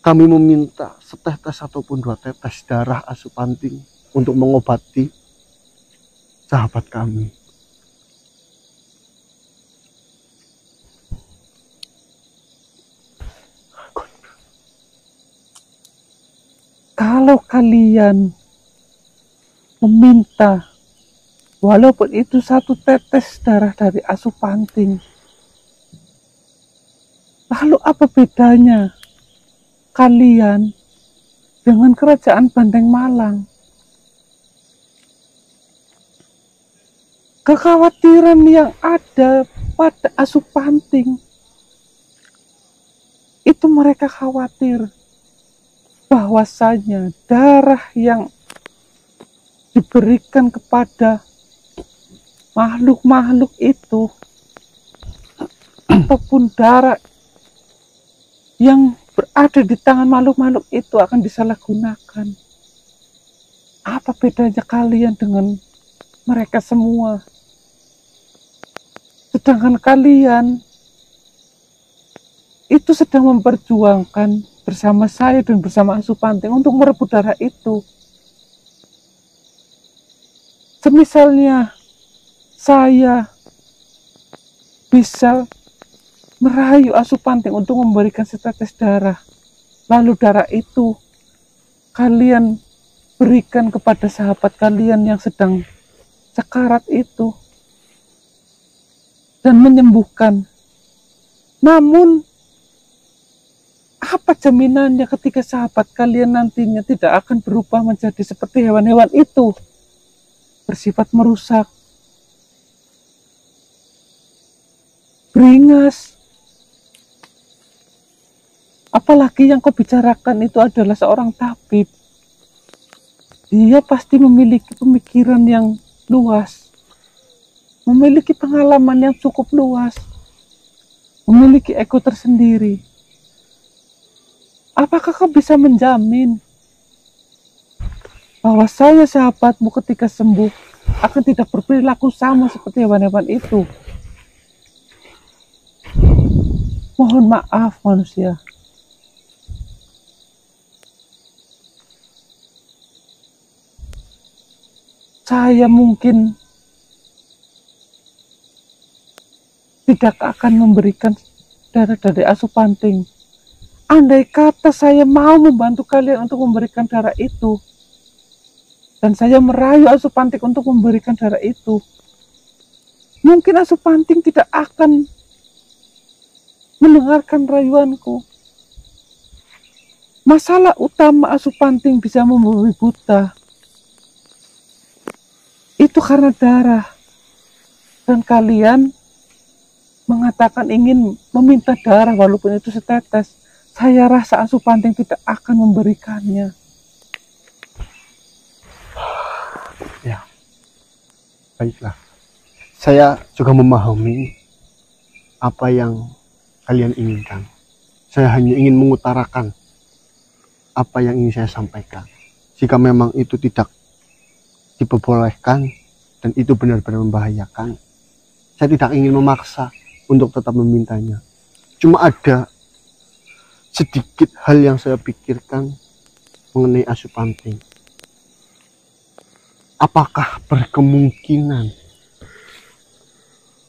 kami meminta setetes ataupun 2 tetes darah asupanting untuk mengobati sahabat kami? Kalau kalian meminta walaupun itu 1 tetes darah dari asupanting, lalu apa bedanya kalian dengan kerajaan Banteng Malang? Kekhawatiran yang ada pada asupanting itu, mereka khawatir bahwasanya darah yang diberikan kepada makhluk-makhluk itu ataupun darah yang berada di tangan makhluk-makhluk itu akan disalahgunakan. Apa bedanya kalian dengan mereka semua? Sedangkan kalian itu sedang memperjuangkan bersama saya dan bersama Asupanting untuk merebut darah itu. Semisalnya saya bisa merayu Asupanting untuk memberikan setetes darah, lalu darah itu kalian berikan kepada sahabat kalian yang sedang sekarat itu dan menyembuhkan. Namun apa jaminannya ketika sahabat kalian nantinya tidak akan berubah menjadi seperti hewan-hewan itu, bersifat merusak, beringas? Apalagi yang kau bicarakan itu adalah seorang tabib. Dia pasti memiliki pemikiran yang luas, memiliki pengalaman yang cukup luas, memiliki ego tersendiri. Apakah kau bisa menjamin bahwa saya sahabatmu ketika sembuh akan tidak berperilaku sama seperti hewan-hewan itu? Mohon maaf manusia. Saya mungkin tidak akan memberikan darah dari Asupanting. Andai kata saya mau membantu kalian untuk memberikan darah itu, dan saya merayu Asupanting untuk memberikan darah itu, mungkin Asupanting tidak akan mendengarkan rayuanku. Masalah utama Asupanting bisa membabi buta itu karena darah, dan kalian mengatakan ingin meminta darah walaupun itu setetes. Saya rasa Asupanting tidak akan memberikannya. Ya, baiklah. Saya juga memahami apa yang kalian inginkan. Saya hanya ingin mengutarakan apa yang ingin saya sampaikan. Jika memang itu tidak diperbolehkan dan itu benar-benar membahayakan, saya tidak ingin memaksa untuk tetap memintanya. Cuma ada sedikit hal yang saya pikirkan mengenai Asupanting. Apakah berkemungkinan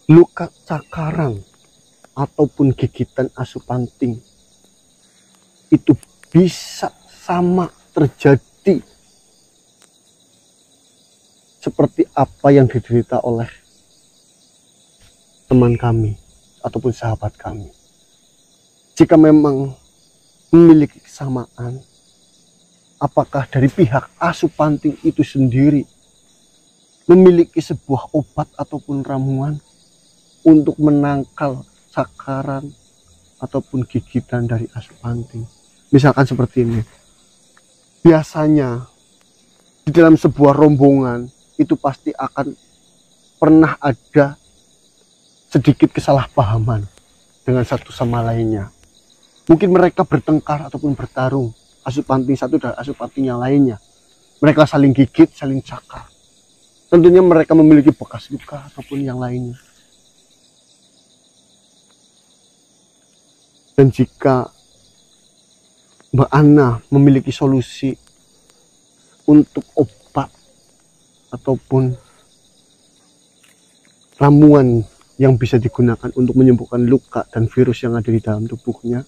luka cakaran ataupun gigitan Asupanting itu bisa sama terjadi seperti apa yang diderita oleh teman kami ataupun sahabat kami? Jika memang memiliki kesamaan, apakah dari pihak Asupanting itu sendiri memiliki sebuah obat ataupun ramuan untuk menangkal cakaran ataupun gigitan dari asupanting. Misalkan seperti ini. Biasanya di dalam sebuah rombongan itu pasti akan pernah ada sedikit kesalahpahaman dengan satu sama lainnya. Mungkin mereka bertengkar ataupun bertarung, asupanting satu dan asupanting yang lainnya. Mereka saling gigit, saling cakar. Tentunya mereka memiliki bekas luka ataupun yang lainnya. Dan jika Mbak Ana memiliki solusi untuk obat ataupun ramuan yang bisa digunakan untuk menyembuhkan luka dan virus yang ada di dalam tubuhnya,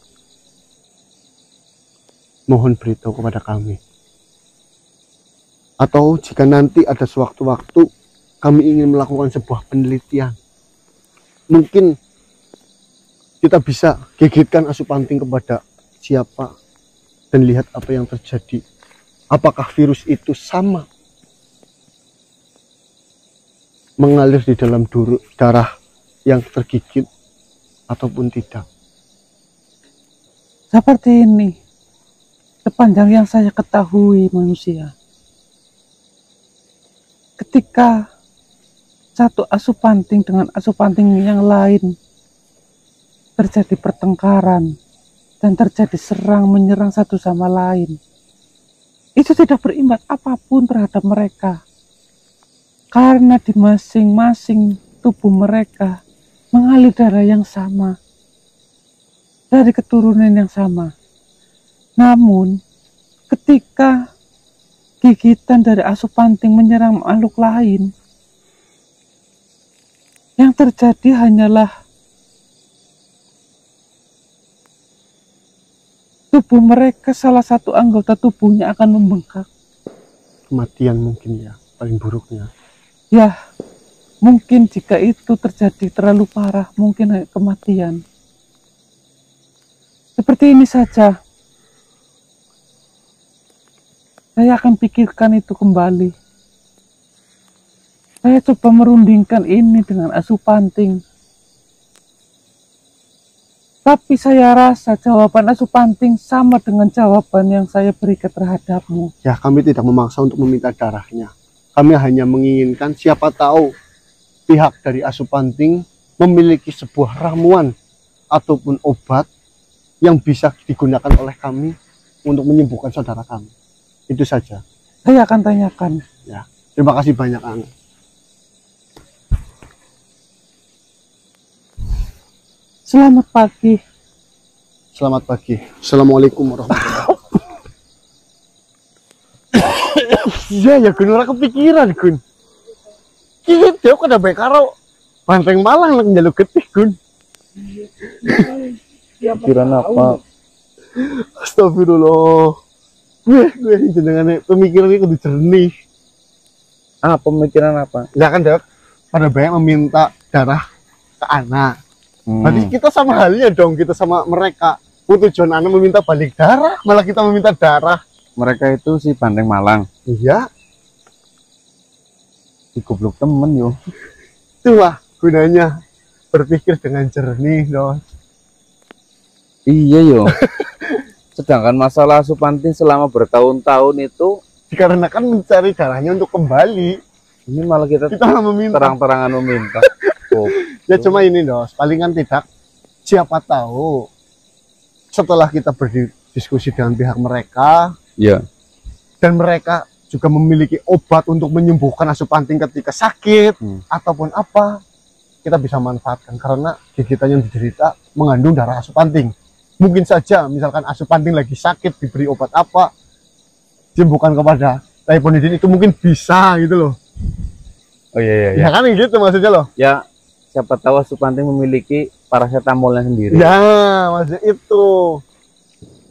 mohon beritahu kepada kami. Atau jika nanti ada sewaktu-waktu kami ingin melakukan sebuah penelitian, mungkin kita bisa gigitkan asupanting kepada siapa dan lihat apa yang terjadi. Apakah virus itu sama mengalir di dalam darah yang tergigit ataupun tidak. Seperti ini, sepanjang yang saya ketahui manusia, ketika satu asupanting dengan asupanting yang lain terjadi pertengkaran dan terjadi serang menyerang satu sama lain, itu tidak berimbas apapun terhadap mereka, karena di masing-masing tubuh mereka mengalir darah yang sama dari keturunan yang sama. Namun ketika gigitan dari asupanting menyerang makhluk lain, yang terjadi hanyalah tubuh mereka, salah satu anggota tubuhnya akan membengkak. Kematian mungkin ya, paling buruknya. Ya, mungkin jika itu terjadi terlalu parah, mungkin kematian. Seperti ini saja. Saya akan pikirkan itu kembali. Saya coba merundingkan ini dengan asupanting. Tapi saya rasa jawaban asupanting sama dengan jawaban yang saya berikan terhadapmu. Ya, kami tidak memaksa untuk meminta darahnya. Kami hanya menginginkan siapa tahu pihak dari asupanting memiliki sebuah ramuan ataupun obat yang bisa digunakan oleh kami untuk menyembuhkan saudara kami. Itu saja. Saya akan tanyakan. Ya, terima kasih banyak, Ang. Selamat pagi. Selamat pagi. Assalamualaikum warahmatullahi wabarakatuh. Iya ya, Gun, ora kepikiran, Gun. Iki dia kok ada baik karo Banteng Malang lek njaluk getih, Gun. Pikiran apa? Astagfirullah. Gue jenengane pemikiran iki kudu jernih. Pemikiran apa? Ya kan, Dok. Pada banyak meminta darah ke anak. Berarti kita sama halnya dong, kita sama mereka. Tujuan anak meminta balik darah, malah kita meminta darah. Mereka itu si Banteng Malang. Iya. Si goblok temen yo. Itulah gunanya berpikir dengan jernih, Dos. Iya yo. Sedangkan masalah asupanting selama bertahun-tahun itu dikarenakan mencari darahnya untuk kembali. ini malah kita Kita meminta. terang-terangan meminta. Ya cuma ini, Dos, palingan tidak, siapa tahu setelah kita berdiskusi dengan pihak mereka, Ya. dan mereka juga memiliki obat untuk menyembuhkan asupanting ketika sakit ataupun apa, kita bisa manfaatkan karena gigitan yang diderita mengandung darah asupanting. Mungkin saja misalkan asupanting lagi sakit, diberi obat apa, disembuhkan kepada Typhonidin, itu mungkin bisa gitu loh. Oh iya. Ya kan gitu maksudnya loh. Ya, siapa tahu asupanting memiliki paracetamolnya sendiri. Ya maksudnya itu.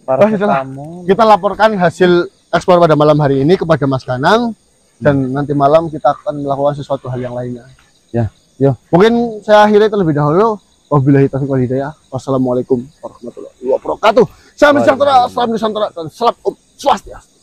Paracetamol. Kita laporkan hasil ekspor pada malam hari ini kepada Mas Kanang, dan nanti malam kita akan melakukan sesuatu hal yang lainnya. Ya, yo. Mungkin saya akhiri terlebih dahulu. Wabillahi taufiq wal hidayah. Wassalamualaikum warahmatullahi wabarakatuh. Salam sejahtera, salam Nusantara, dan salam Om Swastiastu.